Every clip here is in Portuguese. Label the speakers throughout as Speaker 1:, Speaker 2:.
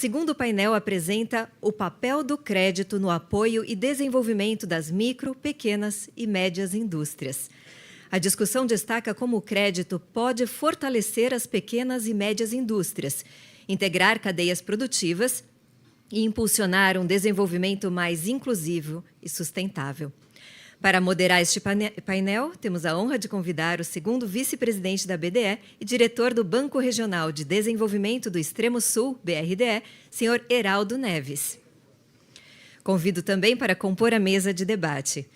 Speaker 1: segundo painel apresenta o papel do crédito no apoio e desenvolvimento das micro, pequenas e médias indústrias. A discussão destaca como o crédito pode fortalecer as pequenas e médias indústrias, integrar cadeias produtivas e impulsionar um desenvolvimento mais inclusivo e sustentável. Para moderar este painel, temos a honra de convidar o segundo vice-presidente da BDE e diretor do Banco Regional de Desenvolvimento do Extremo Sul, BRDE, senhor Heraldo Neves. Convido também para compor a mesa de debate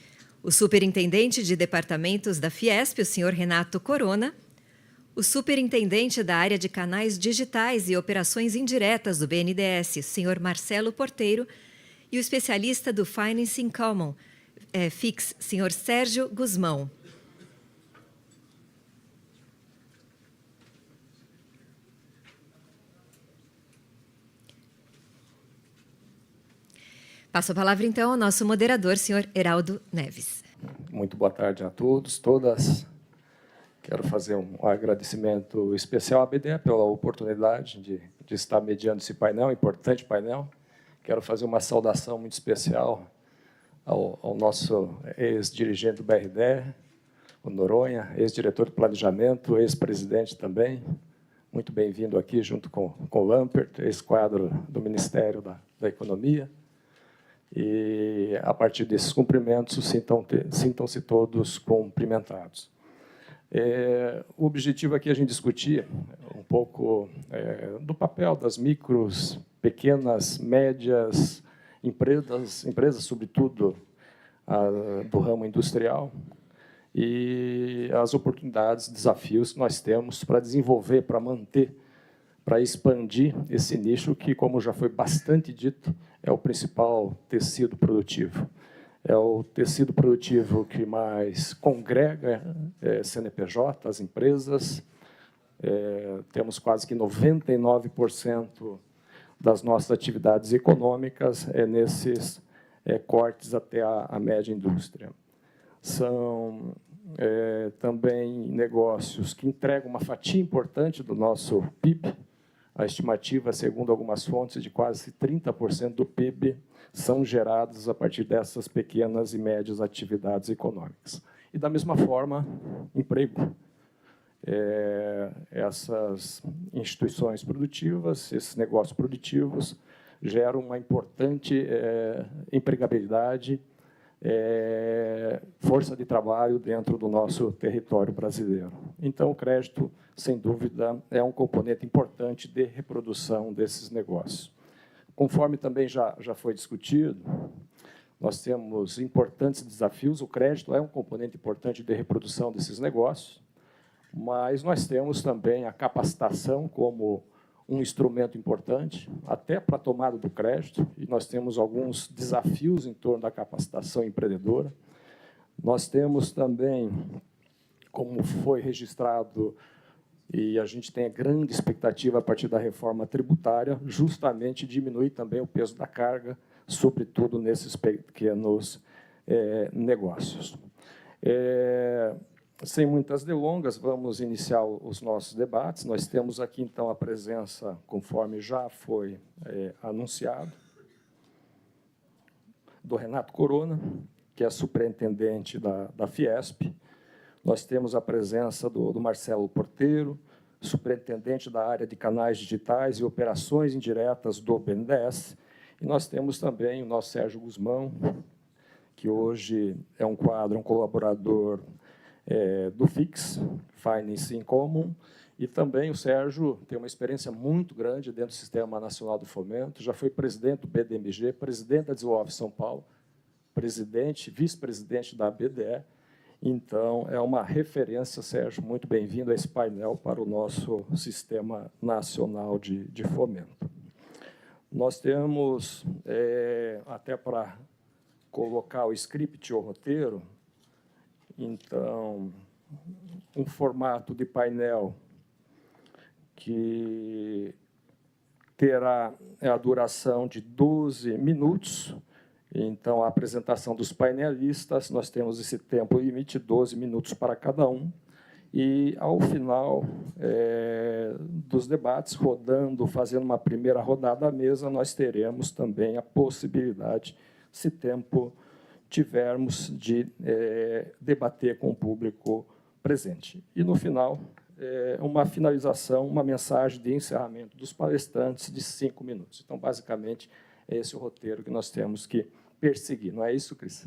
Speaker 1: o superintendente de departamentos da Fiesp, o senhor Renato Corona, o superintendente da área de canais digitais e operações indiretas do BNDES, o senhor Marcelo Porteiro, e o especialista do Financing Common, FIX, senhor Sérgio Guzmão. Passo a palavra, então, ao nosso moderador, senhor Heraldo Neves.
Speaker 2: Muito boa tarde a todos, todas. Quero fazer um agradecimento especial à BDE pela oportunidade de estar mediando esse painel, importante painel. Quero fazer uma saudação muito especial ao nosso ex-dirigente do BRDE, o Noronha, ex-diretor de planejamento, ex-presidente também. Muito bem-vindo aqui, junto com o Lampert, ex-quadro do Ministério da Economia. E, a partir desses cumprimentos, sintam-se todos cumprimentados. O objetivo aqui é a gente discutir um pouco do papel das micros, pequenas, médias empresas, sobretudo do ramo industrial, e as oportunidades, desafios que nós temos para desenvolver, para manter, para expandir esse nicho que, como já foi bastante dito, é o principal tecido produtivo. É o tecido produtivo que mais congrega CNPJ, as empresas. Temos quase que 99% das nossas atividades econômicas nesses cortes até a média indústria. São também negócios que entregam uma fatia importante do nosso PIB. A estimativa, segundo algumas fontes, de quase 30% do PIB são gerados a partir dessas pequenas e médias atividades econômicas. E, da mesma forma, emprego. Essas instituições produtivas, esses negócios produtivos, geram uma importante empregabilidade, força de trabalho dentro do nosso território brasileiro. Então, o crédito, sem dúvida, é um componente importante de reprodução desses negócios. Conforme também já foi discutido, nós temos importantes desafios. O crédito é um componente importante de reprodução desses negócios, mas nós temos também a capacitação como um instrumento importante, até para a tomada do crédito, e nós temos alguns desafios em torno da capacitação empreendedora. Nós temos também, como foi registrado, e a gente tem a grande expectativa a partir da reforma tributária, justamente diminuir também o peso da carga, sobretudo nesses pequenos negócios. Sem muitas delongas, vamos iniciar os nossos debates. Nós temos aqui, então, a presença, conforme já foi anunciado, do Renato Corona, que é superintendente da Fiesp. Nós temos a presença do Marcelo Porteiro, superintendente da área de canais digitais e operações indiretas do BNDES. E nós temos também o nosso Sérgio Guzmão, que hoje é um colaborador do FIX, Financing Common, e também o Sérgio tem uma experiência muito grande dentro do Sistema Nacional do Fomento, já foi presidente do BDMG, presidente da Desenvolve São Paulo, presidente, vice-presidente da BDE. Então, é uma referência, Sérgio, muito bem-vindo a esse painel para o nosso Sistema Nacional de Fomento. Nós temos, até para colocar o script, o roteiro, então, um formato de painel que terá a duração de 12 minutos. Então, a apresentação dos painelistas, nós temos esse tempo limite, 12 minutos para cada um. E, ao final dos debates, fazendo uma primeira rodada à mesa, nós teremos também a possibilidade, se tempo tivermos, de debater com o público presente. E, no final, uma finalização, uma mensagem de encerramento dos palestrantes de 5 minutos. Então, basicamente, é esse o roteiro que nós temos que perseguir. Não é isso, Cris?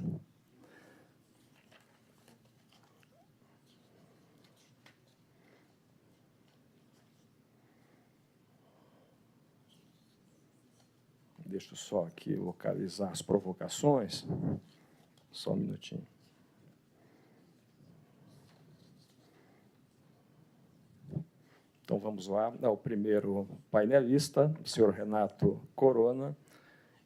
Speaker 2: Deixa eu só aqui localizar as provocações. Só um minutinho. Então, vamos lá. O primeiro painelista, o senhor Renato Corona.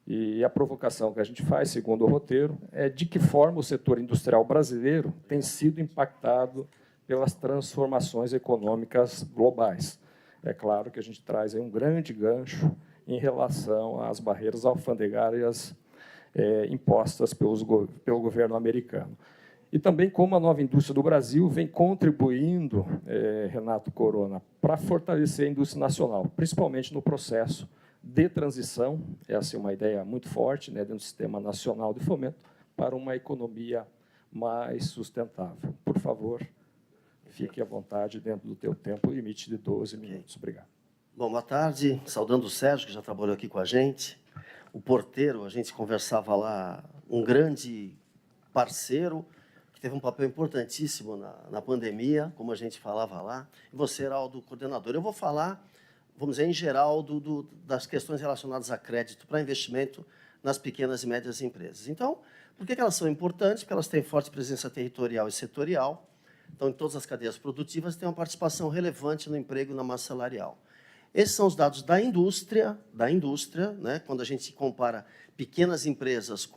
Speaker 2: E a provocação que a gente faz, segundo o roteiro, é de que forma o setor industrial brasileiro tem sido impactado pelas transformações econômicas globais. É claro que a gente traz aí um grande gancho em relação às barreiras alfandegárias impostas pelo governo americano. E também como a nova indústria do Brasil vem contribuindo, Renato Corona, para fortalecer a indústria nacional, principalmente no processo de transição, essa é uma ideia muito forte, dentro do Sistema Nacional de Fomento, para uma economia mais sustentável. Por favor, fique à vontade dentro do teu tempo limite de 12 minutos. Obrigado.
Speaker 3: Bom, boa tarde. Saudando o Sérgio, que já trabalhou aqui com a gente. O porteiro, a gente conversava lá, um grande parceiro, que teve um papel importantíssimo na pandemia, como a gente falava lá. E você, Heraldo, coordenador. Eu vou falar, vamos dizer, em geral, das questões relacionadas a crédito para investimento nas pequenas e médias empresas. Então, por que elas são importantes? Porque elas têm forte presença territorial e setorial. Então, em todas as cadeias produtivas, têm uma participação relevante no emprego e na massa salarial. Esses são os dados da indústria, né? Quando a gente compara pequenas empresas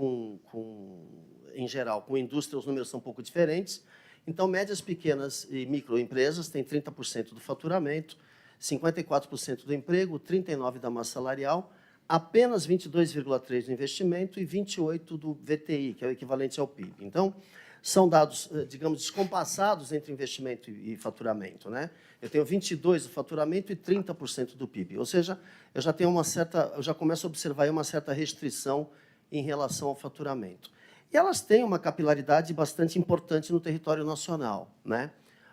Speaker 3: em geral, com indústria, os números são um pouco diferentes. Então, médias, pequenas e microempresas têm 30% do faturamento, 54% do emprego, 39% da massa salarial, apenas 22,3% do investimento e 28% do VTI, que é o equivalente ao PIB. Então, são dados, digamos, descompassados entre investimento e faturamento, né? Eu tenho 22% do faturamento e 30% do PIB. Ou seja, eu já começo a observar aí uma certa restrição em relação ao faturamento. E elas têm uma capilaridade bastante importante no território nacional, né?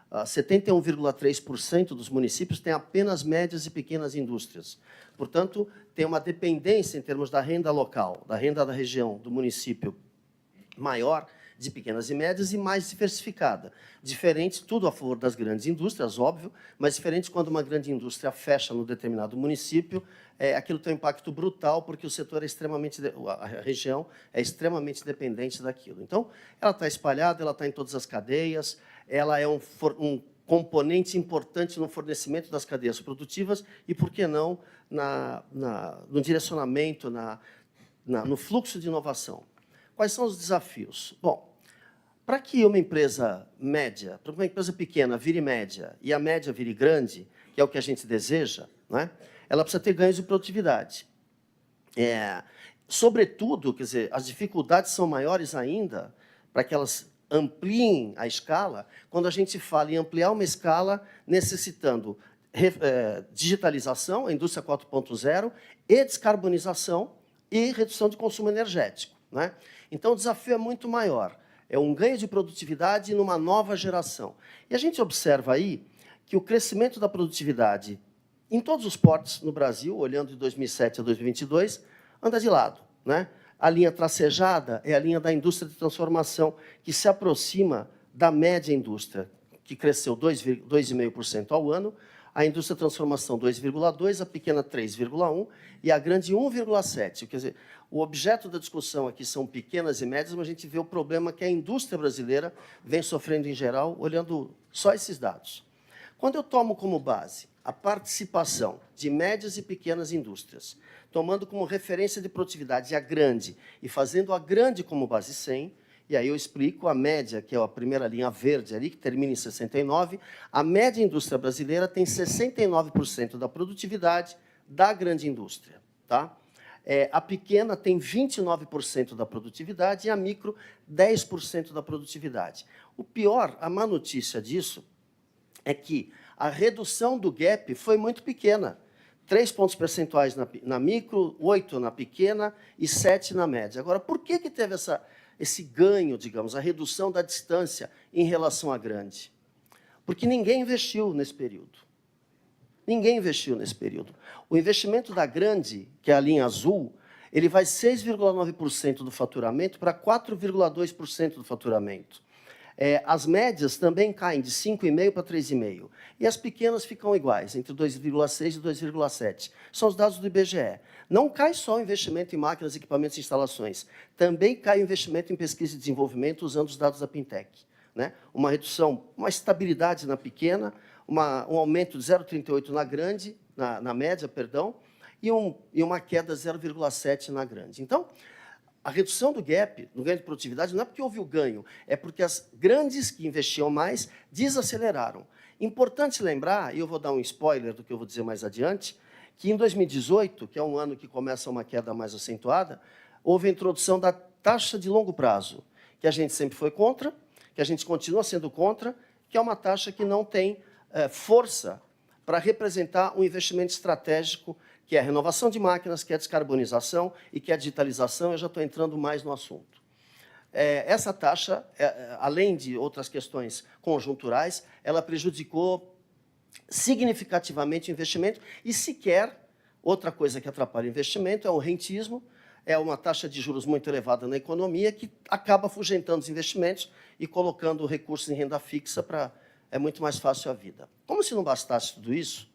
Speaker 3: 71,3% dos municípios têm apenas médias e pequenas indústrias. Portanto, tem uma dependência em termos da renda local, da renda da região, do município maior, de pequenas e médias, e mais diversificada. Diferente, tudo a favor das grandes indústrias, óbvio, mas diferente quando uma grande indústria fecha no determinado município, aquilo tem um impacto brutal, porque o setor a região é extremamente dependente daquilo. Então, ela está espalhada, ela está em todas as cadeias, ela é um componente importante no fornecimento das cadeias produtivas e, por que não, no direcionamento, no fluxo de inovação. Quais são os desafios? Bom, para que uma empresa média, para que uma empresa pequena vire média e a média vire grande, que é o que a gente deseja, né, ela precisa ter ganhos de produtividade. Sobretudo, quer dizer, as dificuldades são maiores ainda para que elas ampliem a escala, quando a gente fala em ampliar uma escala necessitando digitalização, a indústria 4.0, e descarbonização e redução de consumo energético, né? Então, o desafio é muito maior. É um ganho de produtividade numa nova geração. E a gente observa aí que o crescimento da produtividade em todos os portos no Brasil, olhando de 2007 a 2022, anda de lado, né? A linha tracejada é a linha da indústria de transformação, que se aproxima da média indústria, que cresceu 2,5% ao ano, a indústria de transformação 2,2%, a pequena 3,1% e a grande 1,7%. Quer dizer, o objeto da discussão aqui são pequenas e médias, mas a gente vê o problema que a indústria brasileira vem sofrendo em geral, olhando só esses dados. Quando eu tomo como base a participação de médias e pequenas indústrias, tomando como referência de produtividade a grande e fazendo a grande como base 100, e aí eu explico a média, que é a primeira linha verde ali, que termina em 69, a média indústria brasileira tem 69% da produtividade da grande indústria, tá? A pequena tem 29% da produtividade e a micro 10% da produtividade. O pior, a má notícia disso, é que a redução do gap foi muito pequena. 3 pontos percentuais na micro, 8 na pequena e 7 na média. Agora, por que teve esse ganho, digamos, a redução da distância em relação à grande? Porque ninguém investiu nesse período. Ninguém investiu nesse período. O investimento da grande, que é a linha azul, ele vai 6,9% do faturamento para 4,2% do faturamento. As médias também caem de 5,5% para 3,5%. E as pequenas ficam iguais, entre 2,6% e 2,7%. São os dados do IBGE. Não cai só o investimento em máquinas, equipamentos e instalações. Também cai o investimento em pesquisa e desenvolvimento usando os dados da Pintec. Né? Uma redução, uma estabilidade na pequena, um aumento de 0,38% na grande, na média, perdão, e uma queda de 0,7% na grande. Então, a redução do gap, no ganho de produtividade, não é porque houve o ganho, é porque as grandes que investiam mais desaceleraram. Importante lembrar, e eu vou dar um spoiler do que eu vou dizer mais adiante, que em 2018, que é um ano que começa uma queda mais acentuada, houve a introdução da taxa de longo prazo, que a gente sempre foi contra, que a gente continua sendo contra, que é uma taxa que não tem força para representar um investimento estratégico, que é a renovação de máquinas, que é a descarbonização e que é a digitalização. Eu já estou entrando mais no assunto. Essa taxa, além de outras questões conjunturais, ela prejudicou significativamente o investimento e sequer, outra coisa que atrapalha o investimento é o rentismo, é uma taxa de juros muito elevada na economia que acaba afugentando os investimentos e colocando recursos em renda fixa para... É muito mais fácil a vida. Como se não bastasse tudo isso,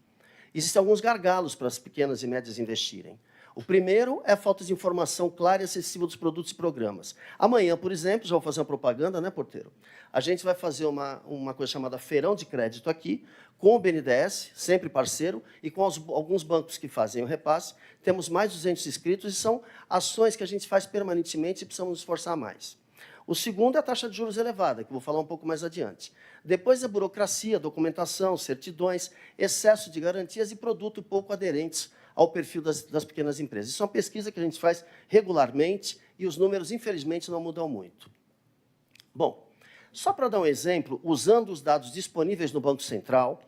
Speaker 3: existem alguns gargalos para as pequenas e médias investirem. O primeiro é a falta de informação clara e acessível dos produtos e programas. Amanhã, por exemplo, já vou fazer uma propaganda, né, porteiro? A gente vai fazer uma coisa chamada Feirão de Crédito aqui, com o BNDES, sempre parceiro, e com alguns bancos que fazem o repasse. Temos mais de 200 inscritos e são ações que a gente faz permanentemente e precisamos nos esforçar mais. O segundo é a taxa de juros elevada, que eu vou falar um pouco mais adiante. Depois é burocracia, documentação, certidões, excesso de garantias e produto pouco aderentes ao perfil das pequenas empresas. Isso é uma pesquisa que a gente faz regularmente e os números, infelizmente, não mudam muito. Bom, só para dar um exemplo, usando os dados disponíveis no Banco Central,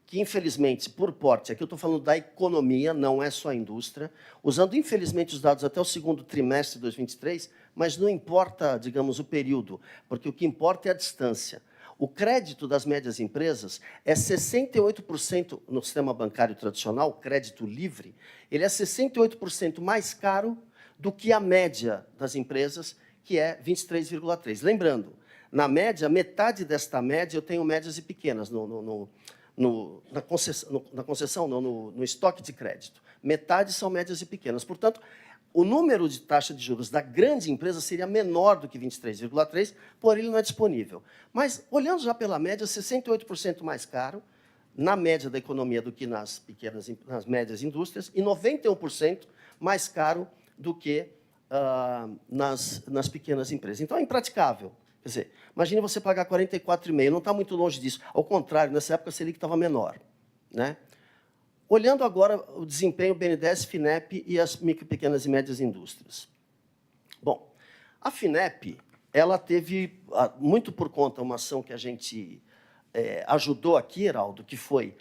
Speaker 3: que, infelizmente, por porte, aqui eu estou falando da economia, não é só a indústria, usando, infelizmente, os dados até o segundo trimestre de 2023, mas não importa, digamos, o período, porque o que importa é a distância. O crédito das médias empresas é 68% no sistema bancário tradicional, o crédito livre, ele é 68% mais caro do que a média das empresas, que é 23,3%. Lembrando, na média, metade desta média, eu tenho médias e pequenas no estoque de crédito. Metade são médias e pequenas. Portanto, o número de taxa de juros da grande empresa seria menor do que 23,3%, porém ele não é disponível. Mas, olhando já pela média, 68% mais caro, na média da economia do que nas médias indústrias, e 91% mais caro do que nas pequenas empresas. Então, é impraticável. Quer dizer, imagine você pagar 44,5%, não está muito longe disso. Ao contrário, nessa época a Selic estava menor. Né? Olhando agora o desempenho BNDES, FINEP e as micro, pequenas e médias indústrias. Bom, a FINEP, ela teve, muito por conta, uma ação que a gente ajudou aqui, Heraldo, que foi,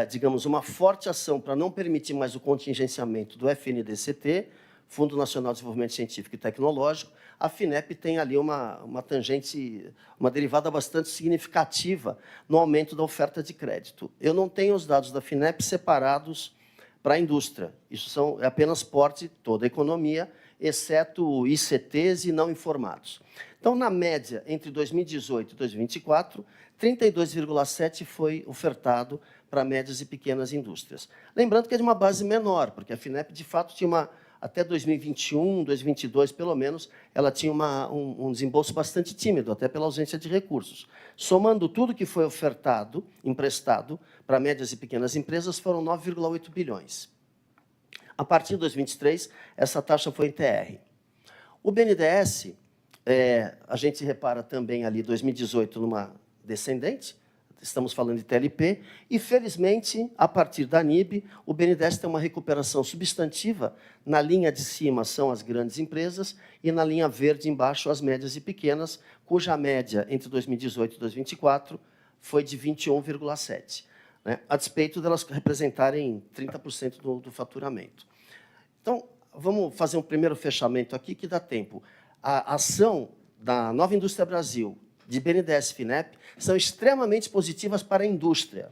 Speaker 3: digamos, uma forte ação para não permitir mais o contingenciamento do FNDCT, Fundo Nacional de Desenvolvimento Científico e Tecnológico. A FINEP tem ali uma tangente, uma derivada bastante significativa no aumento da oferta de crédito. Eu não tenho os dados da FINEP separados para a indústria. Isso é apenas porte toda a economia, exceto ICTs e não informados. Então, na média, entre 2018 e 2024, 32,7% foi ofertado para médias e pequenas indústrias. Lembrando que é de uma base menor, porque a FINEP, de fato, tinha até 2021, 2022, pelo menos, ela tinha um desembolso bastante tímido, até pela ausência de recursos. Somando tudo que foi ofertado, emprestado, para médias e pequenas empresas, foram 9,8 bilhões. A partir de 2023, essa taxa foi em TR. O BNDES, a gente repara também ali, 2018, numa descendente, estamos falando de TLP, e, felizmente, a partir da NIB, o BNDES tem uma recuperação substantiva. Na linha de cima são as grandes empresas e na linha verde embaixo as médias e pequenas, cuja média entre 2018 e 2024 foi de 21,7%, né? A despeito delas representarem 30% do faturamento. Então, vamos fazer um primeiro fechamento aqui, que dá tempo. A ação da Nova Indústria Brasil, de BNDES e FINEP, são extremamente positivas para a indústria,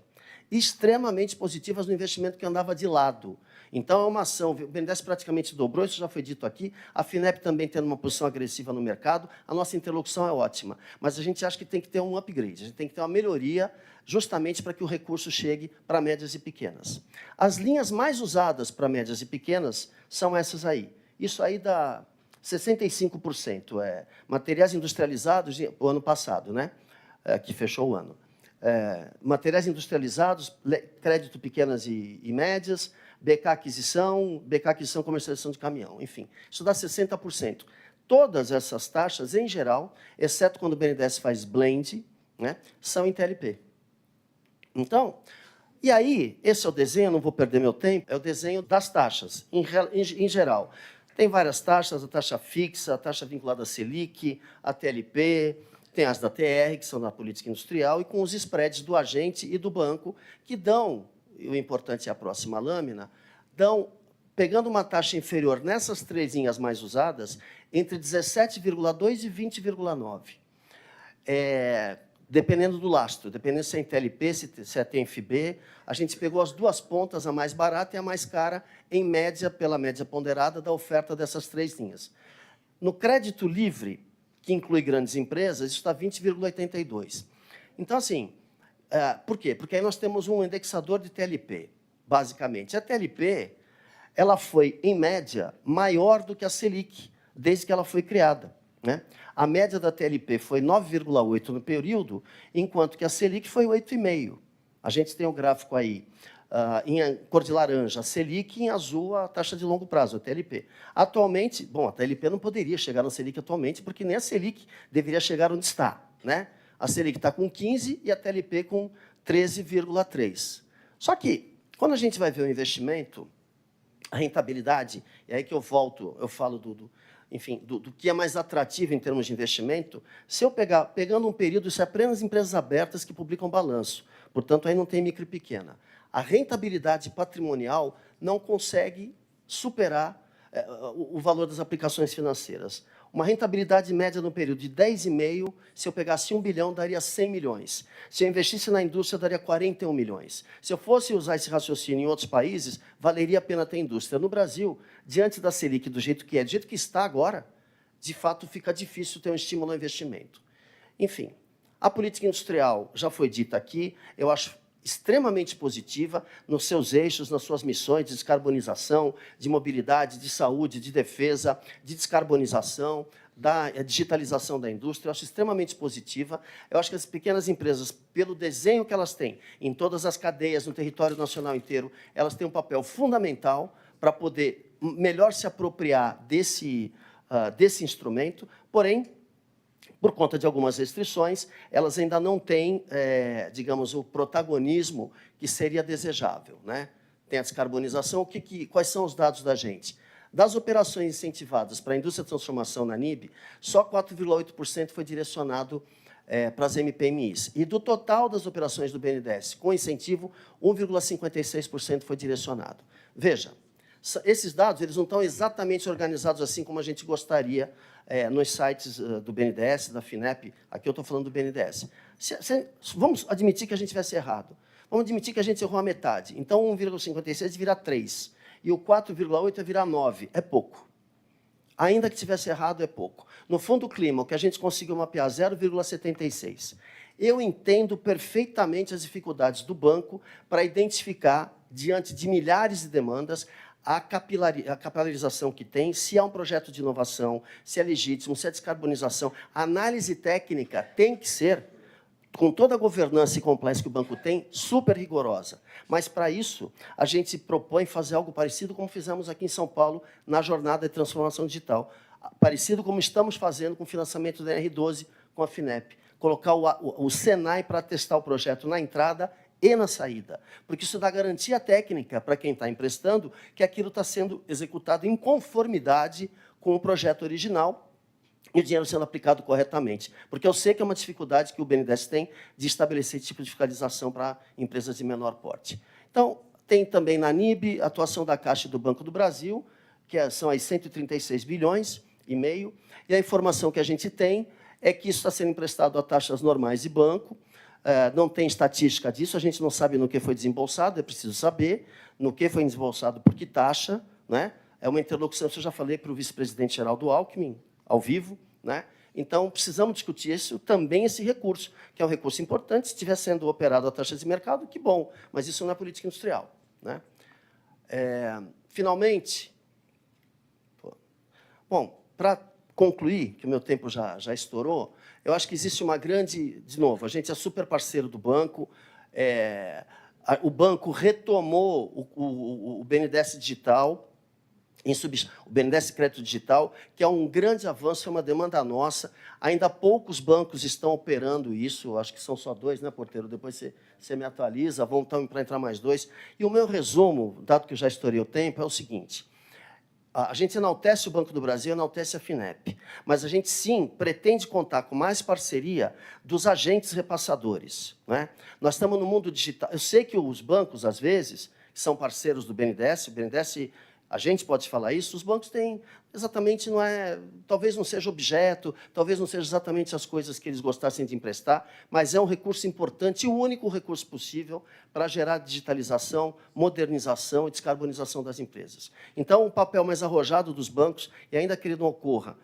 Speaker 3: extremamente positivas no investimento que andava de lado. Então, é uma ação, o BNDES praticamente dobrou, isso já foi dito aqui, a FINEP também tendo uma posição agressiva no mercado, a nossa interlocução é ótima, mas a gente acha que tem que ter um upgrade, a gente tem que ter uma melhoria justamente para que o recurso chegue para médias e pequenas. As linhas mais usadas para médias e pequenas são essas aí. Isso aí dá 65%, materiais industrializados, o ano passado, né? Que fechou o ano. Materiais industrializados, crédito pequenas e médias, BK aquisição, comercialização de caminhão, enfim. Isso dá 60%. Todas essas taxas, em geral, exceto quando o BNDES faz blend, né, são em TLP. Então, e aí, esse é o desenho, não vou perder meu tempo, é o desenho das taxas, em geral. Tem várias taxas, a taxa fixa, a taxa vinculada à Selic, a TLP, tem as da TR, que são da política industrial, e com os spreads do agente e do banco, que dão, e o importante é a próxima lâmina, dão, pegando uma taxa inferior nessas três linhas mais usadas, entre 17,2% e 20,9%. Dependendo do lastro, dependendo se é em TLP, se é TNFB, a gente pegou as duas pontas, a mais barata e a mais cara, em média, pela média ponderada da oferta dessas três linhas. No crédito livre, que inclui grandes empresas, isso está 20,82%. Então, assim, por quê? Porque aí nós temos um indexador de TLP, basicamente. A TLP ela foi, em média, maior do que a Selic, desde que ela foi criada, né? A média da TLP foi 9,8% no período, enquanto que a Selic foi 8,5%. A gente tem o gráfico aí, em cor de laranja, a Selic, em azul, a taxa de longo prazo, a TLP. Atualmente, bom, a TLP não poderia chegar na Selic atualmente, porque nem a Selic deveria chegar onde está, né? A Selic está com 15% e a TLP com 13,3%. Só que, quando a gente vai ver o investimento, a rentabilidade, é aí que eu volto, eu falo enfim, do que é mais atrativo em termos de investimento, se eu pegando um período, isso é apenas empresas abertas que publicam balanço, portanto, aí não tem micro e pequena. A rentabilidade patrimonial não consegue superar o valor das aplicações financeiras. Uma rentabilidade média no período de 10,5%, se eu pegasse 1 bilhão, daria 100 milhões. Se eu investisse na indústria, daria 41 milhões. Se eu fosse usar esse raciocínio em outros países, valeria a pena ter indústria. No Brasil, diante da Selic do jeito que é, do jeito que está agora, de fato, fica difícil ter um estímulo ao investimento. Enfim, a política industrial já foi dita aqui, eu acho extremamente positiva nos seus eixos, nas suas missões de descarbonização, de mobilidade, de saúde, de defesa, de descarbonização, da digitalização da indústria. Eu acho extremamente positiva. Eu acho que as pequenas empresas, pelo desenho que elas têm em todas as cadeias, no território nacional inteiro, elas têm um papel fundamental para poder melhor se apropriar desse instrumento, porém, por conta de algumas restrições, elas ainda não têm, digamos, o protagonismo que seria desejável, né? Tem a descarbonização. Quais são os dados da gente? Das operações incentivadas para a indústria de transformação na NIB, só 4,8% foi direcionado para as MPMIs. E do total das operações do BNDES, com incentivo, 1,56% foi direcionado. Veja, esses dados eles não estão exatamente organizados assim como a gente gostaria nos sites do BNDES, da FINEP. Aqui eu estou falando do BNDES. Vamos admitir que a gente tivesse errado. Vamos admitir que a gente errou a metade. Então, 1,56 vira 3. E o 4,8 virar 9. É pouco. Ainda que tivesse errado, é pouco. No Fundo Clima, o que a gente conseguiu mapear, 0,76. Eu entendo perfeitamente as dificuldades do banco para identificar, diante de milhares de demandas, a capilarização que tem, se há um projeto de inovação, se é legítimo, se é descarbonização. A análise técnica tem que ser, com toda a governança e compliance que o banco tem, super rigorosa. Mas, para isso, a gente propõe fazer algo parecido como fizemos aqui em São Paulo, na jornada de transformação digital. Parecido como estamos fazendo com o financiamento da NR12 com a FINEP. Colocar o Senai para testar o projeto na entrada e na saída, porque isso dá garantia técnica para quem está emprestando que aquilo está sendo executado em conformidade com o projeto original, e o dinheiro sendo aplicado corretamente. Porque eu sei que é uma dificuldade que o BNDES tem de estabelecer esse tipo de fiscalização para empresas de menor porte. Então, tem também na NIB a atuação da Caixa e do Banco do Brasil, que são aí 136 bilhões e meio, e a informação que a gente tem é que isso está sendo emprestado a taxas normais de banco, não tem estatística disso, a gente não sabe no que foi desembolsado, é preciso saber no que foi desembolsado, por que taxa, né? É uma interlocução, isso eu já falei para o vice-presidente Geraldo Alckmin, ao vivo, né? Então, precisamos discutir isso, também esse recurso, que é um recurso importante. Se estiver sendo operado a taxa de mercado, que bom, mas isso não é política industrial, né? Finalmente, bom, para concluir, que o meu tempo já estourou, eu acho que existe uma grande... De novo, a gente é super parceiro do banco, o banco retomou o BNDES Digital, o BNDES Crédito Digital, que é um grande avanço, é uma demanda nossa. Ainda poucos bancos estão operando isso, acho que são só 2, né, Porteiro? Depois você me atualiza, vão para entrar mais 2. E o meu resumo, dado que eu já estourei o tempo, é o seguinte: a gente enaltece o Banco do Brasil, enaltece a FINEP, mas a gente, sim, pretende contar com mais parceria dos agentes repassadores, né? Nós estamos no mundo digital. Eu sei que os bancos, às vezes, são parceiros do BNDES, o BNDES... A gente pode falar isso, os bancos têm exatamente, talvez não seja objeto, talvez não seja exatamente as coisas que eles gostassem de emprestar, mas é um recurso importante e o único recurso possível para gerar digitalização, modernização e descarbonização das empresas. Então, um papel mais arrojado dos bancos, e ainda que ele não ocorra,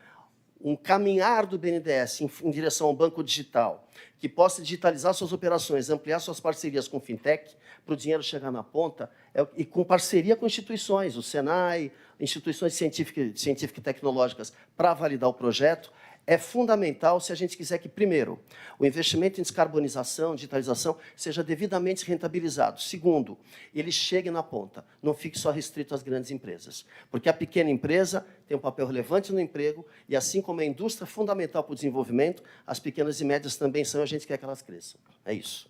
Speaker 3: um caminhar do BNDES em direção ao banco digital, que possa digitalizar suas operações, ampliar suas parcerias com fintech, para o dinheiro chegar na ponta, e com parceria com instituições, o Senai, instituições científicas e tecnológicas, para validar o projeto, é fundamental se a gente quiser que, primeiro, o investimento em descarbonização, digitalização, seja devidamente rentabilizado. Segundo, ele chegue na ponta, não fique só restrito às grandes empresas. Porque a pequena empresa tem um papel relevante no emprego, e assim como a indústria é fundamental para o desenvolvimento, as pequenas e médias também são, e a gente quer que elas cresçam. É isso.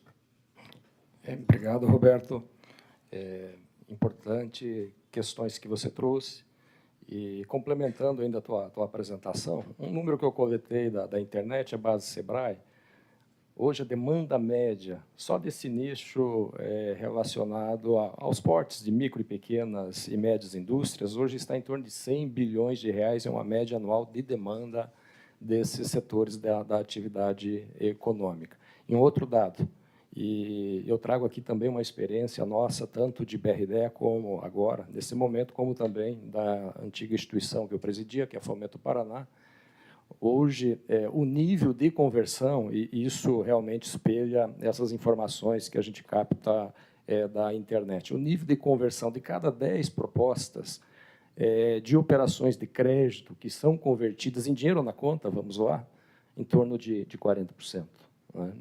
Speaker 2: Obrigado, Roberto. Importante questões que você trouxe. E, complementando ainda a tua apresentação, um número que eu coletei da internet, a base Sebrae, hoje a demanda média, só desse nicho relacionado aos portes de micro e pequenas e médias indústrias, hoje está em torno de 100 bilhões de reais, é uma média anual de demanda desses setores da atividade econômica. E um outro dado, e eu trago aqui também uma experiência nossa, tanto de BRDE como agora, nesse momento, como também da antiga instituição que eu presidia, que é a Fomento Paraná. Hoje, o nível de conversão, e isso realmente espelha essas informações que a gente capta da internet, o nível de conversão de cada 10 propostas de operações de crédito que são convertidas em dinheiro na conta, vamos lá, em torno de 40%.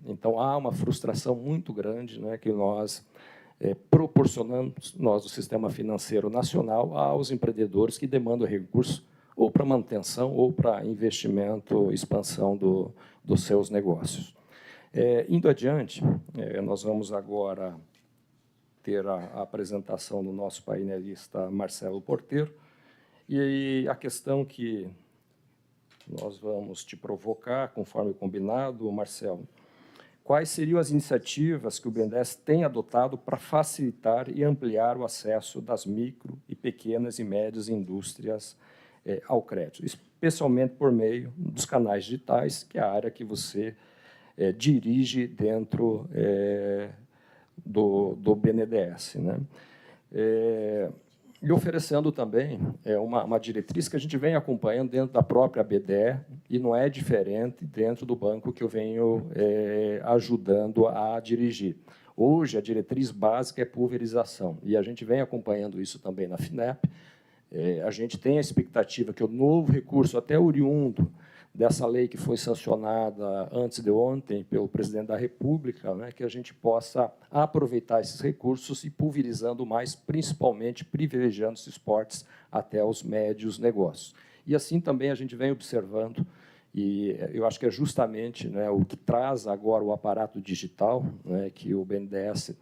Speaker 2: Então, há uma frustração muito grande, né, que nós proporcionamos, nós, do Sistema Financeiro Nacional, aos empreendedores que demandam recursos ou para manutenção ou para investimento, expansão dos seus negócios. Indo adiante, nós vamos agora ter a apresentação do nosso painelista Marcelo Porteiro, e a questão que nós vamos te provocar, conforme combinado, Marcelo, quais seriam as iniciativas que o BNDES tem adotado para facilitar e ampliar o acesso das micro e pequenas e médias indústrias ao crédito, especialmente por meio dos canais digitais, que é a área que você dirige dentro do BNDES, né? E oferecendo também uma diretriz que a gente vem acompanhando dentro da própria BDE, e não é diferente dentro do banco que eu venho ajudando a dirigir. Hoje, a diretriz básica é pulverização, e a gente vem acompanhando isso também na FINEP. A gente tem a expectativa que o novo recurso, até oriundo dessa lei que foi sancionada antes de ontem pelo presidente da República, né, que a gente possa aproveitar esses recursos e pulverizando mais, principalmente privilegiando esses portes até os médios negócios. E assim também a gente vem observando, e eu acho que é justamente, né, o que traz agora o aparato digital, né, que o BNDES,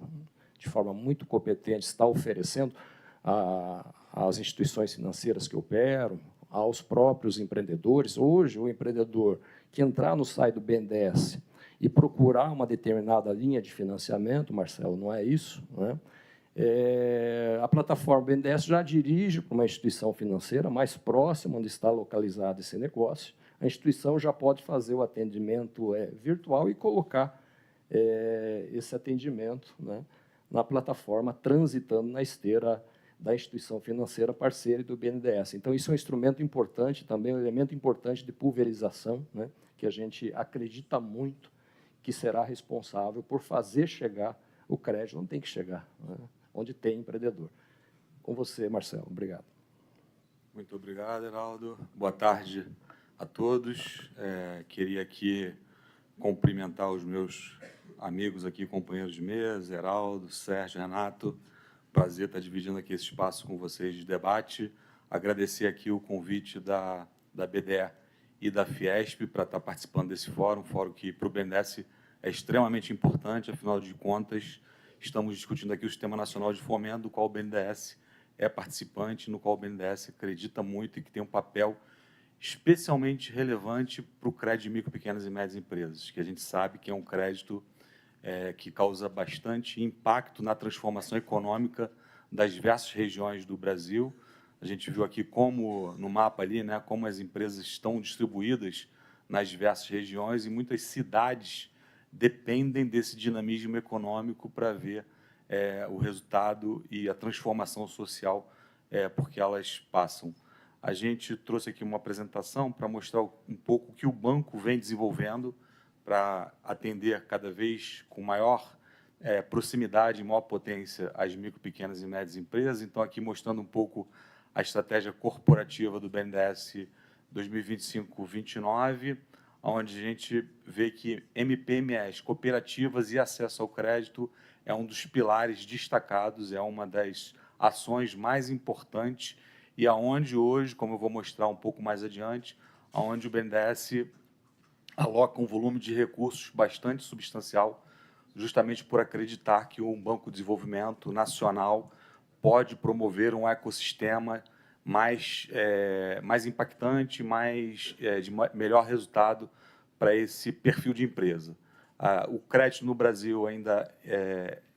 Speaker 2: de forma muito competente, está oferecendo às instituições financeiras que operam, aos próprios empreendedores. Hoje, o empreendedor que entrar no site do BNDES e procurar uma determinada linha de financiamento, Marcelo, não é isso, né? A plataforma BNDES já dirige para uma instituição financeira mais próxima, onde está localizado esse negócio. A instituição já pode fazer o atendimento virtual e colocar esse atendimento, né, na plataforma, transitando na esteira da instituição financeira parceira e do BNDES. Então, isso é um instrumento importante, também um elemento importante de pulverização, né, que a gente acredita muito que será responsável por fazer chegar o crédito onde tem que chegar, né, onde tem empreendedor. Com você, Marcelo. Obrigado.
Speaker 4: Muito obrigado, Heraldo. Boa tarde a todos. Queria aqui cumprimentar os meus amigos aqui, companheiros de mesa, Heraldo, Sérgio, Renato. Prazer estar dividindo aqui esse espaço com vocês de debate. Agradecer aqui o convite da BDE e da Fiesp para estar participando desse fórum que para o BNDES é extremamente importante, afinal de contas, estamos discutindo aqui o Sistema Nacional de Fomento, do qual o BNDES é participante, no qual o BNDES acredita muito e que tem um papel especialmente relevante para o crédito de micro, pequenas e médias empresas, que a gente sabe que é um crédito que causa bastante impacto na transformação econômica das diversas regiões do Brasil. A gente viu aqui como, no mapa ali, né, como as empresas estão distribuídas nas diversas regiões e muitas cidades dependem desse dinamismo econômico para ver o resultado e a transformação social porque elas passam. A gente trouxe aqui uma apresentação para mostrar um pouco o que o banco vem desenvolvendo para atender cada vez com maior proximidade e maior potência as micro, pequenas e médias empresas. Então, aqui mostrando um pouco a estratégia corporativa do BNDES 2025-29, onde a gente vê que MPMEs, cooperativas e acesso ao crédito, é um dos pilares destacados, é uma das ações mais importantes e aonde hoje, como eu vou mostrar um pouco mais adiante, aonde o BNDES aloca um volume de recursos bastante substancial, justamente por acreditar que um Banco de Desenvolvimento Nacional pode promover um ecossistema mais impactante, de melhor resultado para esse perfil de empresa. O crédito no Brasil ainda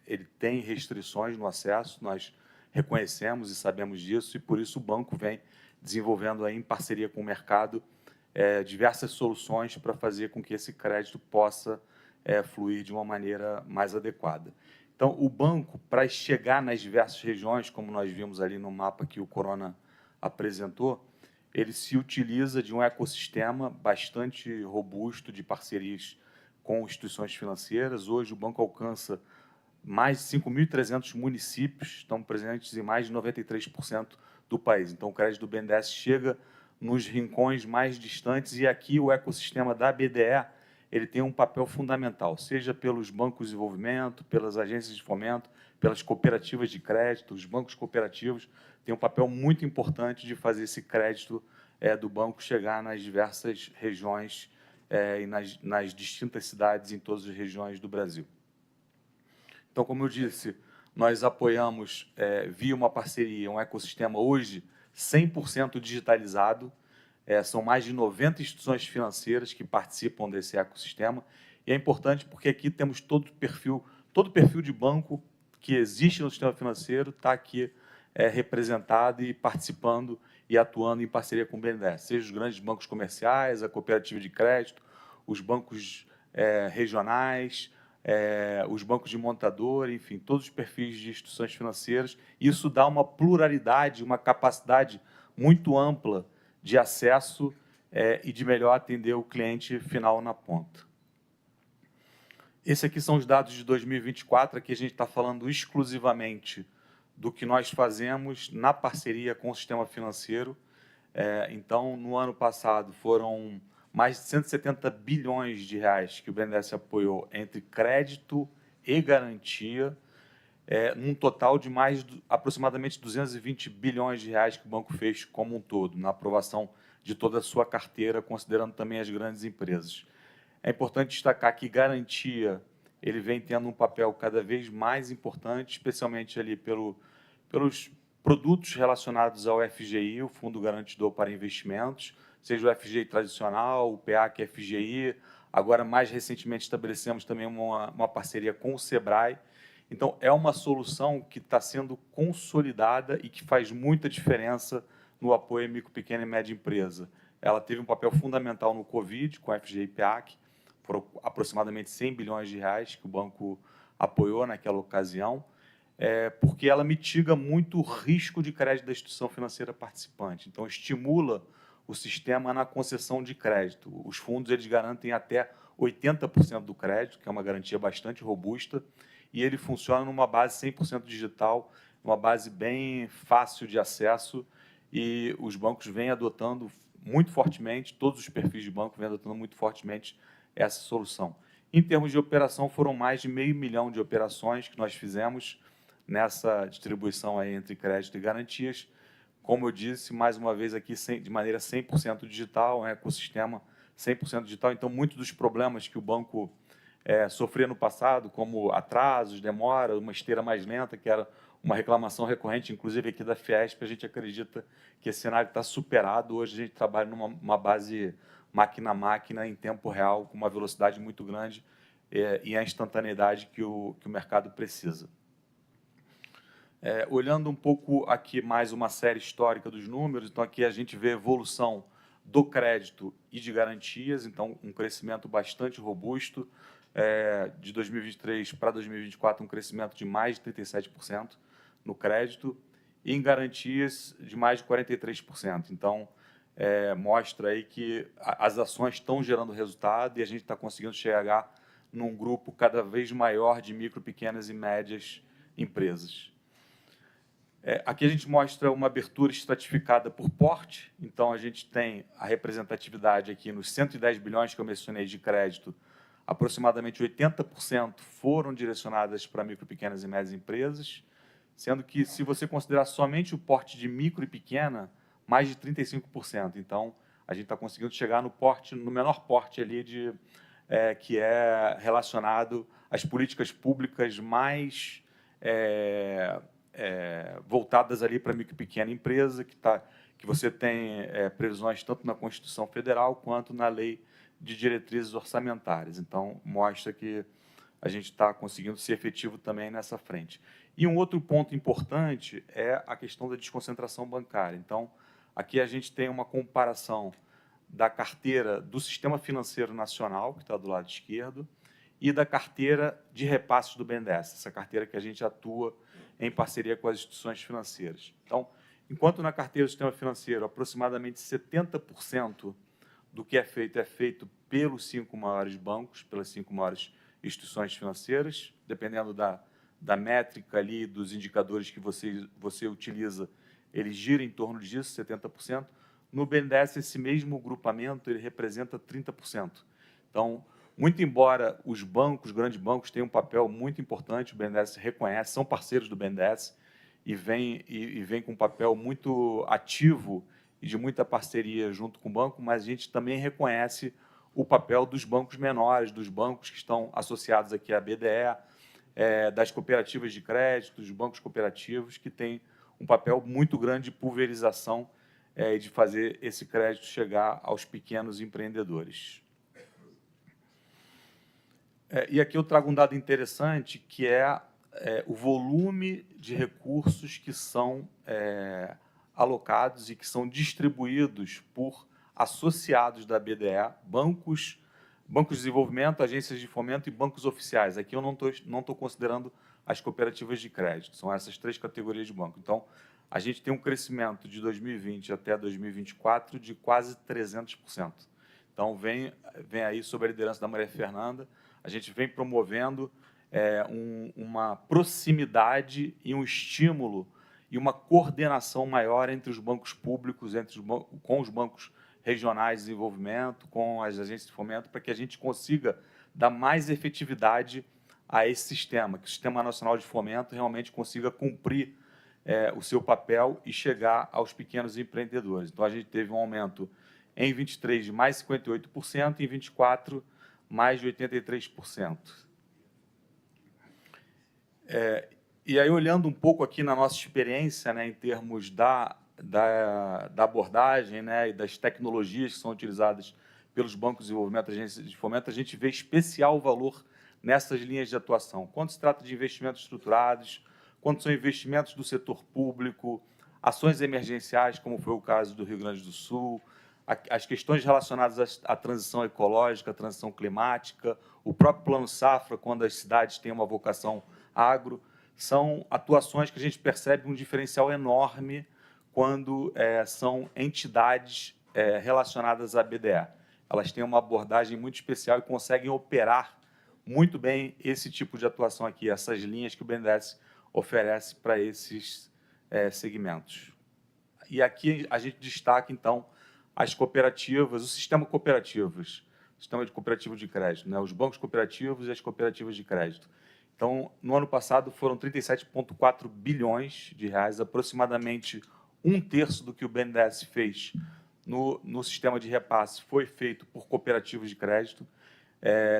Speaker 4: ele tem restrições no acesso, nós reconhecemos e sabemos disso, e por isso o banco vem desenvolvendo aí, em parceria com o mercado diversas soluções para fazer com que esse crédito possa fluir de uma maneira mais adequada. Então, o banco, para chegar nas diversas regiões, como nós vimos ali no mapa que o Corona apresentou, ele se utiliza de um ecossistema bastante robusto de parcerias com instituições financeiras. Hoje, o banco alcança mais de 5.300 municípios, estão presentes em mais de 93% do país. Então, o crédito do BNDES chega nos rincões mais distantes e aqui o ecossistema da BDE ele tem um papel fundamental, seja pelos bancos de desenvolvimento, pelas agências de fomento, pelas cooperativas de crédito. Os bancos cooperativos têm um papel muito importante de fazer esse crédito do banco chegar nas diversas regiões e nas distintas cidades em todas as regiões do Brasil. Então, como eu disse, nós apoiamos, via uma parceria, um ecossistema hoje 100% digitalizado. São mais de 90 instituições financeiras que participam desse ecossistema. E é importante porque aqui temos todo o perfil de banco que existe no sistema financeiro está aqui representado e participando e atuando em parceria com o BNDES, seja os grandes bancos comerciais, a cooperativa de crédito, os bancos regionais, os bancos de montadora, enfim, todos os perfis de instituições financeiras. Isso dá uma pluralidade, uma capacidade muito ampla de acesso e de melhor atender o cliente final na ponta. Esses aqui são os dados de 2024, aqui a gente está falando exclusivamente do que nós fazemos na parceria com o sistema financeiro. Então, no ano passado, foram mais de 170 bilhões de reais que o BNDES apoiou entre crédito e garantia, num total de aproximadamente 220 bilhões de reais que o banco fez como um todo, na aprovação de toda a sua carteira, considerando também as grandes empresas. É importante destacar que garantia ele vem tendo um papel cada vez mais importante, especialmente ali pelos produtos relacionados ao FGI, o Fundo Garantidor para Investimentos, seja o FGI tradicional, o PEAC FGI. Agora, mais recentemente, estabelecemos também uma parceria com o Sebrae. Então, é uma solução que está sendo consolidada e que faz muita diferença no apoio à micro, pequena e média empresa. Ela teve um papel fundamental no Covid, com a FGI e PEAC, foram aproximadamente 100 bilhões de reais que o banco apoiou naquela ocasião, porque ela mitiga muito o risco de crédito da instituição financeira participante. Então, estimula o sistema na concessão de crédito. Os fundos eles garantem até 80% do crédito, que é uma garantia bastante robusta, e ele funciona numa base 100% digital, uma base bem fácil de acesso, e os bancos vêm adotando muito fortemente, todos os perfis de banco vêm adotando muito fortemente essa solução. Em termos de operação, foram mais de 500 mil de operações que nós fizemos nessa distribuição aí entre crédito e garantias. Como eu disse, mais uma vez aqui, de maneira 100% digital, um ecossistema 100% digital. Então, muitos dos problemas que o banco sofria no passado, como atrasos, demora, uma esteira mais lenta, que era uma reclamação recorrente, inclusive aqui da Fiesp, a gente acredita que esse cenário está superado. Hoje a gente trabalha numa base máquina a máquina, em tempo real, com uma velocidade muito grande e a instantaneidade que o mercado precisa. Olhando um pouco aqui mais uma série histórica dos números, então aqui a gente vê a evolução do crédito e de garantias, então um crescimento bastante robusto, de 2023 para 2024, um crescimento de mais de 37% no crédito, e em garantias de mais de 43%. Então, mostra aí que as ações estão gerando resultado e a gente está conseguindo chegar num grupo cada vez maior de micro, pequenas e médias empresas. Aqui a gente mostra uma abertura estratificada por porte. Então, a gente tem a representatividade aqui nos 110 bilhões que eu mencionei de crédito, aproximadamente 80% foram direcionadas para micro, pequenas e médias empresas, sendo que, se você considerar somente o porte de micro e pequena, mais de 35%. Então, a gente está conseguindo chegar no menor porte ali que é relacionado às políticas públicas mais voltadas ali para micro e pequena empresa, que você tem previsões tanto na Constituição Federal quanto na Lei de Diretrizes Orçamentárias. Então, mostra que a gente está conseguindo ser efetivo também nessa frente. E um outro ponto importante é a questão da desconcentração bancária. Então, aqui a gente tem uma comparação da carteira do Sistema Financeiro Nacional, que está do lado esquerdo, e da carteira de repasses do BNDES, essa carteira que a gente atua em parceria com as instituições financeiras. Então, enquanto na carteira do Sistema Financeiro, aproximadamente 70% do que é feito pelos 5 maiores bancos, pelas 5 maiores instituições financeiras, dependendo da métrica ali, dos indicadores que você utiliza, ele gira em torno disso, 70%. No BNDES, esse mesmo grupamento ele representa 30%. Então, muito embora os grandes bancos, tenham um papel muito importante, o BNDES reconhece, são parceiros do BNDES e vem com um papel muito ativo e de muita parceria junto com o banco, mas a gente também reconhece o papel dos bancos menores, dos bancos que estão associados aqui à BDE, das cooperativas de crédito, dos bancos cooperativos, que têm um papel muito grande de pulverização e de fazer esse crédito chegar aos pequenos empreendedores. E aqui eu trago um dado interessante, que é o volume de recursos que são alocados e que são distribuídos por associados da BDE, bancos de desenvolvimento, agências de fomento e bancos oficiais. Aqui eu não estou considerando as cooperativas de crédito, são essas 3 categorias de banco. Então, a gente tem um crescimento de 2020 até 2024 de quase 300%. Então, vem aí, sob a liderança da Maria Fernanda, a gente vem promovendo uma proximidade e um estímulo e uma coordenação maior entre os bancos públicos, com os bancos regionais de desenvolvimento, com as agências de fomento, para que a gente consiga dar mais efetividade a esse sistema, que o Sistema Nacional de Fomento realmente consiga cumprir o seu papel e chegar aos pequenos empreendedores. Então, a gente teve um aumento em 23 de mais 58% e em 24 mais de 83%. E aí, olhando um pouco aqui na nossa experiência, né, em termos da abordagem, né, e das tecnologias que são utilizadas pelos bancos de desenvolvimento, agências de fomento, a gente vê especial valor nessas linhas de atuação. Quando se trata de investimentos estruturados, quando são investimentos do setor público, ações emergenciais, como foi o caso do Rio Grande do Sul, as questões relacionadas à transição ecológica, à transição climática, o próprio Plano Safra, quando as cidades têm uma vocação agro, são atuações que a gente percebe um diferencial enorme quando são entidades relacionadas à BDE. Elas têm uma abordagem muito especial e conseguem operar muito bem esse tipo de atuação aqui, essas linhas que o BNDES oferece para esses segmentos. E aqui a gente destaca, então, as cooperativas, o sistema cooperativas, o sistema de cooperativo de crédito, né? Os bancos cooperativos e as cooperativas de crédito. Então, no ano passado, foram 37,4 bilhões de reais, aproximadamente um terço do que o BNDES fez no sistema de repasse foi feito por cooperativas de crédito,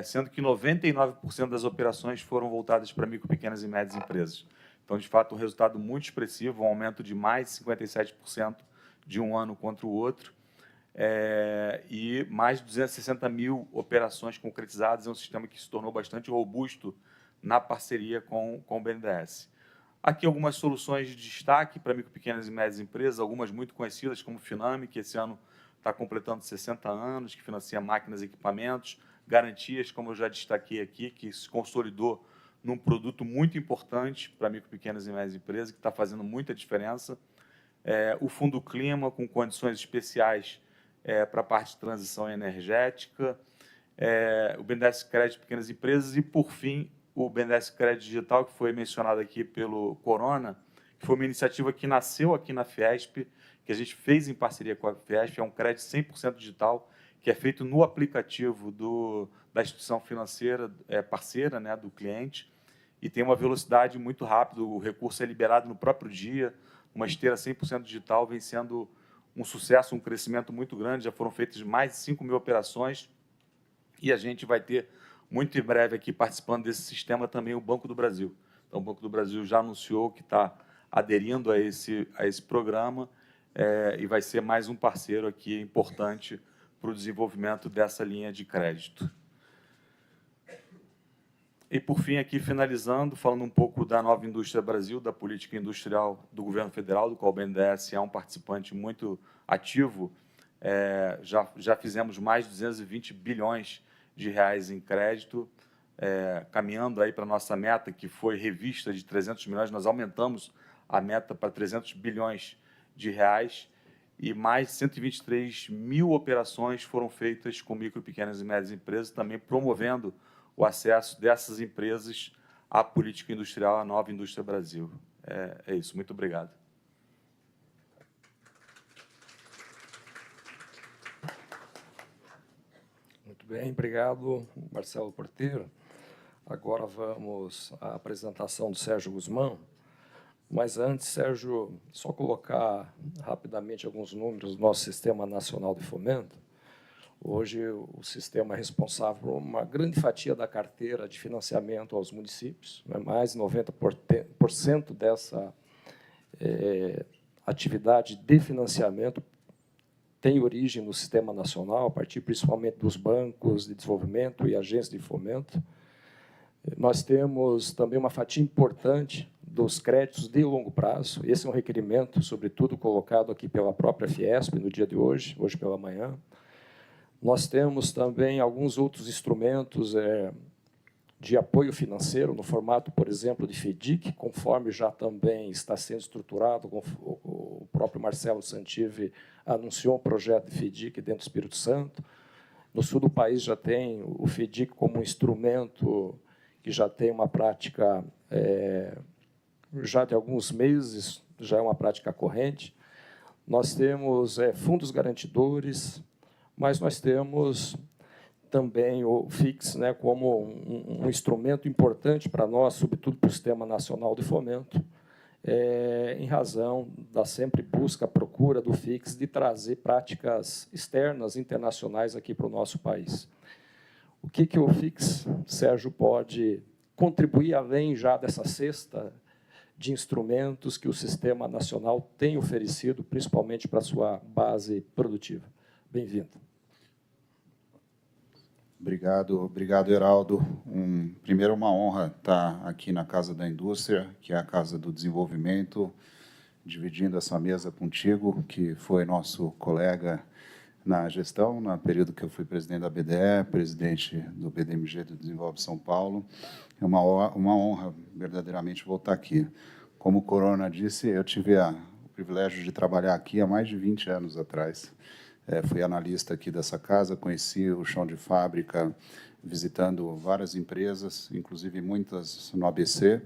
Speaker 4: sendo que 99% das operações foram voltadas para micro, pequenas e médias empresas. Então, de fato, um resultado muito expressivo, um aumento de mais de 57% de um ano contra o outro, e mais de 260 mil operações concretizadas. É um sistema que se tornou bastante robusto na parceria com o BNDES. Aqui algumas soluções de destaque para micro, pequenas e médias empresas, algumas muito conhecidas, como o Finame, que esse ano está completando 60 anos, que financia máquinas e equipamentos, Garantias, como eu já destaquei aqui, que se consolidou num produto muito importante para micro, pequenas e médias empresas, que está fazendo muita diferença. O Fundo Clima, com condições especiais para a parte de transição energética, o BNDES Crédito Pequenas Empresas e, por fim, o BNDES Crédito Digital, que foi mencionado aqui pelo Corona, que foi uma iniciativa que nasceu aqui na Fiesp, que a gente fez em parceria com a Fiesp, é um crédito 100% digital, que é feito no aplicativo da instituição financeira parceira, né, do cliente, e tem uma velocidade muito rápida, o recurso é liberado no próprio dia, uma esteira 100% digital, vem sendo um sucesso, um crescimento muito grande, já foram feitas mais de 5 mil operações, e a gente vai ter, muito em breve, aqui participando desse sistema também o Banco do Brasil. Então, o Banco do Brasil já anunciou que está aderindo a esse programa e vai ser mais um parceiro aqui importante para o desenvolvimento dessa linha de crédito. E, por fim, aqui finalizando, falando um pouco da Nova Indústria Brasil, da política industrial do governo federal, do qual o BNDES é um participante muito ativo. Já fizemos mais de 220 bilhões de reais em crédito, caminhando aí para a nossa meta, que foi revista de 300 milhões, nós aumentamos a meta para 300 bilhões de reais, e mais de 123 mil operações foram feitas com micro, pequenas e médias empresas, também promovendo o acesso dessas empresas à política industrial, à Nova Indústria Brasil. É isso. Muito obrigado.
Speaker 2: Muito bem, obrigado, Marcelo Porteiro. Agora vamos à apresentação do Sérgio Guzmão. Mas antes, Sérgio, só colocar rapidamente alguns números do nosso Sistema Nacional de Fomento. Hoje, o sistema é responsável por uma grande fatia da carteira de financiamento aos municípios, mais de 90% dessa atividade de financiamento tem origem no Sistema Nacional, a partir principalmente dos bancos de desenvolvimento e agências de fomento. Nós temos também uma fatia importante dos créditos de longo prazo. Esse é um requerimento, sobretudo, colocado aqui pela própria Fiesp no dia de hoje pela manhã. Nós temos também alguns outros instrumentos de apoio financeiro, no formato, por exemplo, de FDIC, conforme já também está sendo estruturado, o próprio Marcelo Santive anunciou um projeto de FDIC dentro do Espírito Santo. No sul do país já tem o FDIC como um instrumento que já tem uma prática, já de alguns meses, já é uma prática corrente. Nós temos fundos garantidores, mas nós temos também o FIX, né, como um instrumento importante para nós, sobretudo para o Sistema Nacional de Fomento, em razão da sempre busca, procura do FIX de trazer práticas externas, internacionais aqui para o nosso país. O que o FIX, Sérgio, pode contribuir além já dessa cesta de instrumentos que o Sistema Nacional tem oferecido, principalmente para a sua base produtiva. Bem-vindo.
Speaker 5: Obrigado, Heraldo. Primeiro, uma honra estar aqui na Casa da Indústria, que é a Casa do Desenvolvimento, dividindo essa mesa contigo, que foi nosso colega na gestão, no período que eu fui presidente da BDE, presidente do BDMG do Desenvolve São Paulo. É uma honra, verdadeiramente, voltar aqui. Como o Corona disse, eu tive o privilégio de trabalhar aqui há mais de 20 anos atrás. Fui analista aqui dessa casa, conheci o chão de fábrica, visitando várias empresas, inclusive muitas no ABC,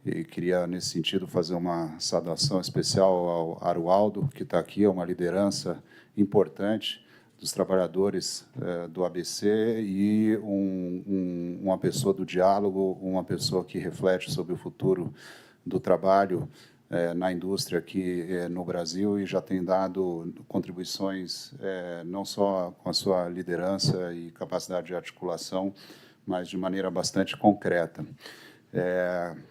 Speaker 5: e queria, nesse sentido, fazer uma saudação especial ao Arualdo, que está aqui, é uma liderança importante dos trabalhadores do ABC e uma pessoa do diálogo, uma pessoa que reflete sobre o futuro do trabalho na indústria aqui no Brasil e já tem dado contribuições não só com a sua liderança e capacidade de articulação, mas de maneira bastante concreta.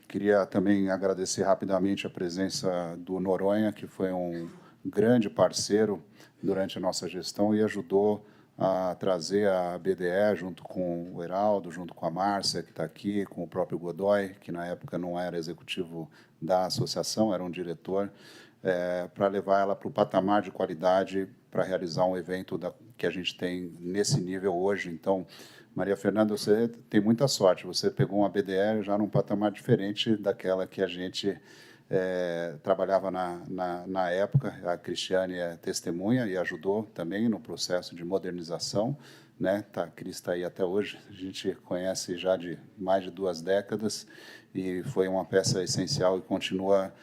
Speaker 5: Queria também agradecer rapidamente a presença do Noronha, que foi um grande parceiro durante a nossa gestão e ajudou a trazer a BDE, junto com o Heraldo, junto com a Márcia, que está aqui, com o próprio Godoy, que na época não era executivo da associação, era um diretor, para levar ela para o patamar de qualidade para realizar um evento que a gente tem nesse nível hoje. Então, Maria Fernanda, você tem muita sorte, você pegou uma BDE já num patamar diferente daquela que a gente trabalhava na época. A Cristiane é testemunha e ajudou também no processo de modernização, né? A Cris está aí até hoje, a gente conhece já de mais de 2 décadas e foi uma peça essencial e continua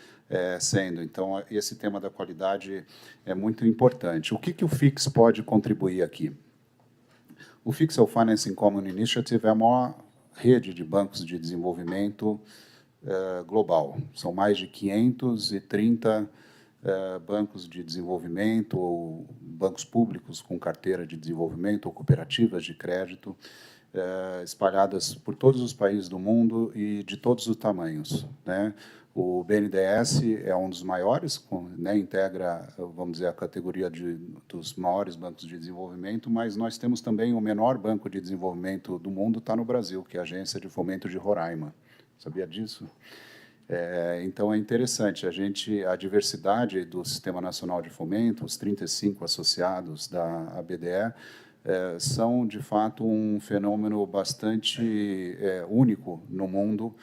Speaker 5: sendo. Então, esse tema da qualidade é muito importante. O que o FIX pode contribuir aqui? O Fix Financing Common Initiative é a maior rede de bancos de desenvolvimento global. São mais de 530 bancos de desenvolvimento, ou bancos públicos com carteira de desenvolvimento, ou cooperativas de crédito, espalhadas por todos os países do mundo e de todos os tamanhos, né? O BNDES é um dos maiores, né, integra, vamos dizer, a categoria dos maiores bancos de desenvolvimento, mas nós temos também o menor banco de desenvolvimento do mundo, está no Brasil, que é a Agência de Fomento de Roraima. Sabia disso? Então, é interessante. A diversidade do Sistema Nacional de Fomento, os 35 associados da BDE, são, de fato, um fenômeno bastante único no mundo,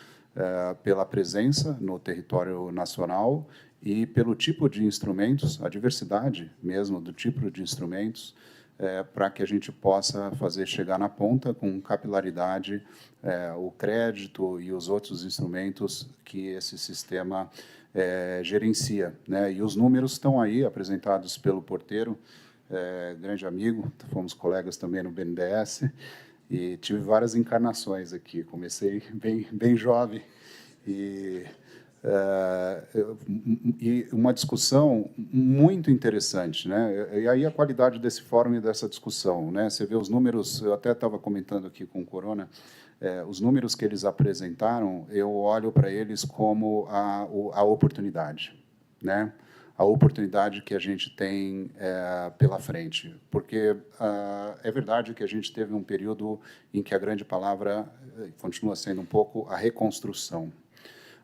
Speaker 5: pela presença no território nacional e pelo tipo de instrumentos, a diversidade mesmo do tipo de instrumentos, para que a gente possa fazer chegar na ponta com capilaridade o crédito e os outros instrumentos que esse sistema gerencia, né? E os números estão aí, apresentados pelo Porteiro, grande amigo, fomos colegas também no BNDES, e tive várias encarnações aqui. Comecei bem jovem e uma discussão muito interessante, né? E aí a qualidade desse fórum e dessa discussão, né? Você vê os números, eu até estava comentando aqui com o Corona, os números que eles apresentaram, eu olho para eles como a oportunidade, né? A oportunidade que a gente tem pela frente. Porque é verdade que a gente teve um período em que a grande palavra continua sendo um pouco a reconstrução.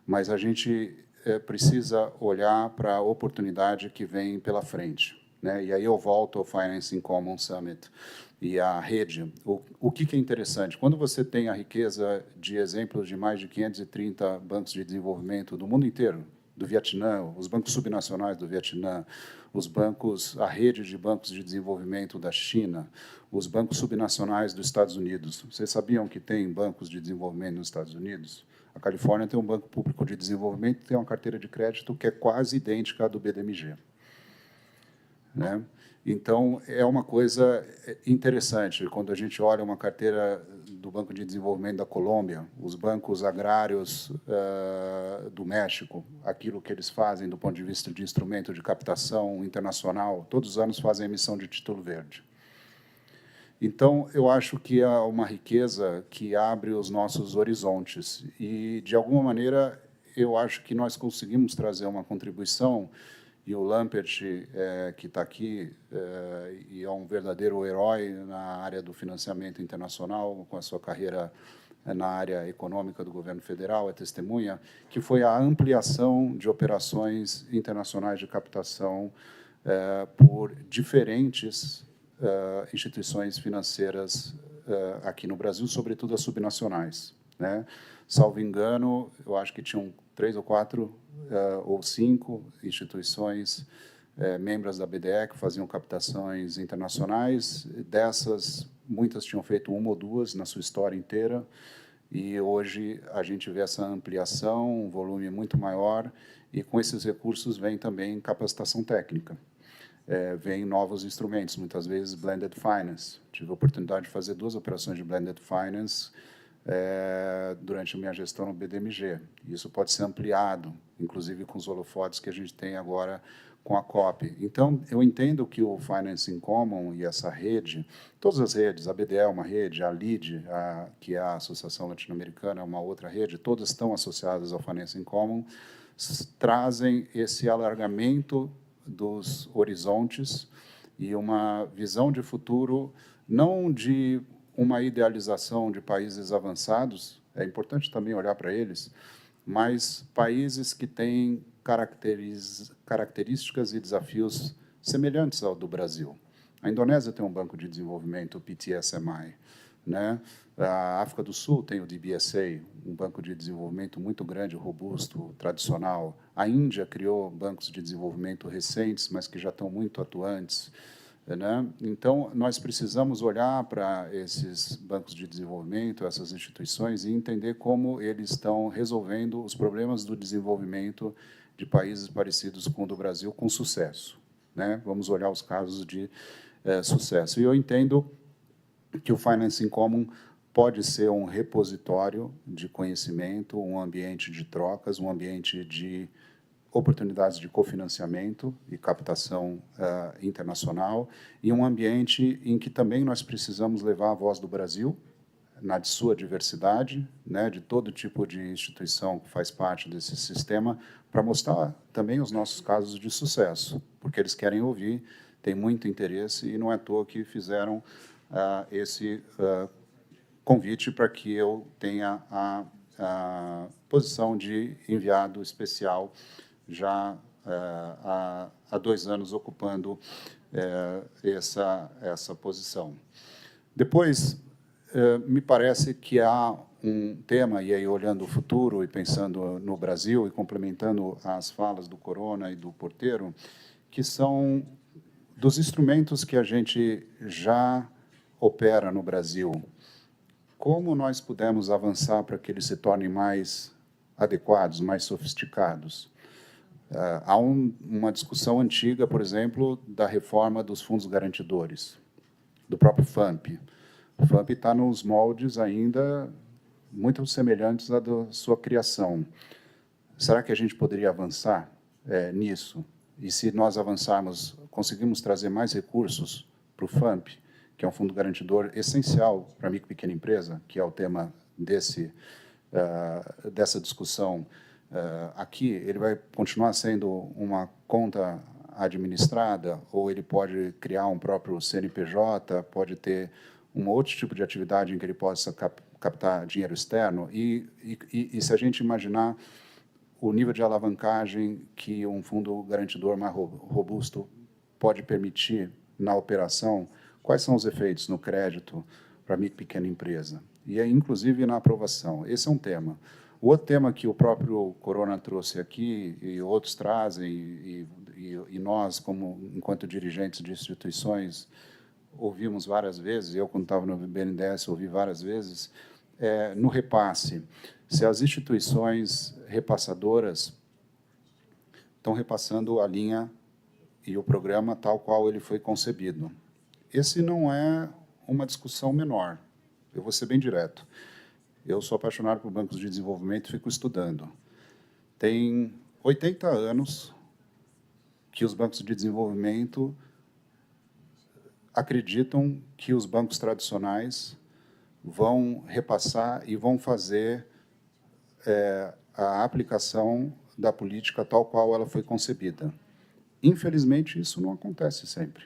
Speaker 5: Mas a gente precisa olhar para a oportunidade que vem pela frente, né? E aí eu volto ao Financing Common Summit e a rede. O que é interessante? Quando você tem a riqueza de exemplos de mais de 530 bancos de desenvolvimento do mundo inteiro, do Vietnã, os bancos subnacionais do Vietnã, a rede de bancos de desenvolvimento da China, os bancos subnacionais dos Estados Unidos. Vocês sabiam que tem bancos de desenvolvimento nos Estados Unidos? A Califórnia tem um banco público de desenvolvimento, tem uma carteira de crédito que é quase idêntica à do BDMG, né? Então, é uma coisa interessante, quando a gente olha uma carteira do Banco de Desenvolvimento da Colômbia, os bancos agrários do México, aquilo que eles fazem do ponto de vista de instrumento de captação internacional, todos os anos fazem emissão de título verde. Então, eu acho que é uma riqueza que abre os nossos horizontes e, de alguma maneira, eu acho que nós conseguimos trazer uma contribuição, e o Lampert, que está aqui, e é um verdadeiro herói na área do financiamento internacional, com a sua carreira na área econômica do governo federal, é testemunha, que foi a ampliação de operações internacionais de captação por diferentes instituições financeiras aqui no Brasil, sobretudo as subnacionais, né? Salvo engano, eu acho que tinham 3 ou 4 ou 5 instituições membros da BDE que faziam captações internacionais. Dessas, muitas tinham feito 1 ou 2 na sua história inteira, e hoje a gente vê essa ampliação, um volume muito maior, e com esses recursos vem também capacitação técnica. Vem novos instrumentos, muitas vezes blended finance. Tive a oportunidade de fazer 2 operações de blended finance durante a minha gestão no BDMG. Isso pode ser ampliado, inclusive com os holofotes que a gente tem agora com a COP. Então, eu entendo que o Finance in Common e essa rede, todas as redes, a BDE é uma rede, a LEAD, que é a Associação Latino-Americana, é uma outra rede, todas estão associadas ao Finance in Common, trazem esse alargamento dos horizontes e uma visão de futuro, não de uma idealização de países avançados, é importante também olhar para eles, mas países que têm características e desafios semelhantes ao do Brasil. A Indonésia tem um banco de desenvolvimento, o PTSMI, né? A África do Sul tem o DBSA, um banco de desenvolvimento muito grande, robusto, tradicional. A Índia criou bancos de desenvolvimento recentes, mas que já estão muito atuantes, né? Então, nós precisamos olhar para esses bancos de desenvolvimento, essas instituições, e entender como eles estão resolvendo os problemas do desenvolvimento de países parecidos com o do Brasil, com sucesso, né? Vamos olhar os casos de sucesso. E eu entendo que o Finance in Common pode ser um repositório de conhecimento, um ambiente de trocas, um ambiente de oportunidades de cofinanciamento e captação internacional, e um ambiente em que também nós precisamos levar a voz do Brasil, na sua diversidade, né, de todo tipo de instituição que faz parte desse sistema, para mostrar também os nossos casos de sucesso, porque eles querem ouvir, têm muito interesse, e não é à toa que fizeram esse convite para que eu tenha a posição de enviado especial, já há 2 anos ocupando essa posição. Depois, me parece que há um tema, e aí olhando o futuro e pensando no Brasil e complementando as falas do Corona e do Porteiro, que são dos instrumentos que a gente já opera no Brasil. Como nós podemos avançar para que eles se tornem mais adequados, mais sofisticados? Há uma discussão antiga, por exemplo, da reforma dos fundos garantidores, do próprio FAMP. O FAMP está nos moldes ainda muito semelhantes à da sua criação. Será que a gente poderia avançar nisso? E se nós avançarmos, conseguimos trazer mais recursos para o FAMP, que é um fundo garantidor essencial para a micro e pequena empresa, que é o tema dessa discussão aqui, ele vai continuar sendo uma conta administrada, ou ele pode criar um próprio CNPJ, pode ter um outro tipo de atividade em que ele possa captar dinheiro externo, e se a gente imaginar o nível de alavancagem que um fundo garantidor mais robusto pode permitir na operação, quais são os efeitos no crédito para a micro e pequena empresa? E, inclusive, na aprovação. Esse é um tema. O outro tema que o próprio Corona trouxe aqui, e outros trazem, e nós, enquanto dirigentes de instituições, ouvimos várias vezes, eu, quando estava no BNDES, ouvi várias vezes, no repasse, se as instituições repassadoras estão repassando a linha e o programa tal qual ele foi concebido. Esse não é uma discussão menor, eu vou ser bem direto. Eu sou apaixonado por bancos de desenvolvimento e fico estudando. Tem 80 anos que os bancos de desenvolvimento acreditam que os bancos tradicionais vão repassar e vão fazer a aplicação da política tal qual ela foi concebida. Infelizmente, isso não acontece sempre.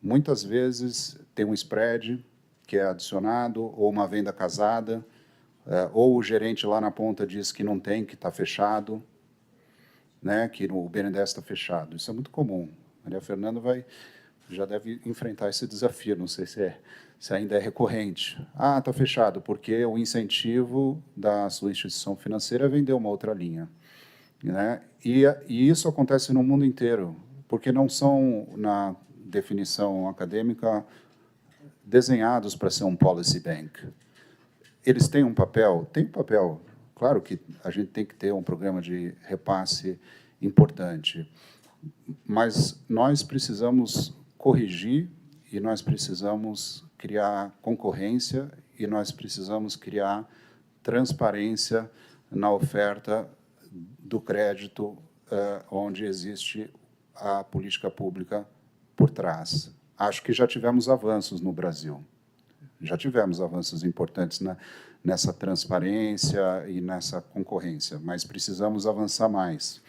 Speaker 5: Muitas vezes tem um spread que é adicionado, ou uma venda casada, ou o gerente lá na ponta diz que não tem, que está fechado, né, que o BNDES está fechado. Isso é muito comum. Maria Fernanda já deve enfrentar esse desafio, não sei se ainda é recorrente. Ah, está fechado, porque o incentivo da sua instituição financeira é vender uma outra linha. Né? E isso acontece no mundo inteiro, porque não são, na definição acadêmica, desenhados para ser um policy bank. Eles têm um papel? Tem um papel. Claro que a gente tem que ter um programa de repasse importante, mas nós precisamos corrigir e nós precisamos criar concorrência e nós precisamos criar transparência na oferta do crédito, onde existe a política pública por trás. Acho que já tivemos avanços no Brasil. Já tivemos avanços importantes nessa transparência e nessa concorrência, mas precisamos avançar mais.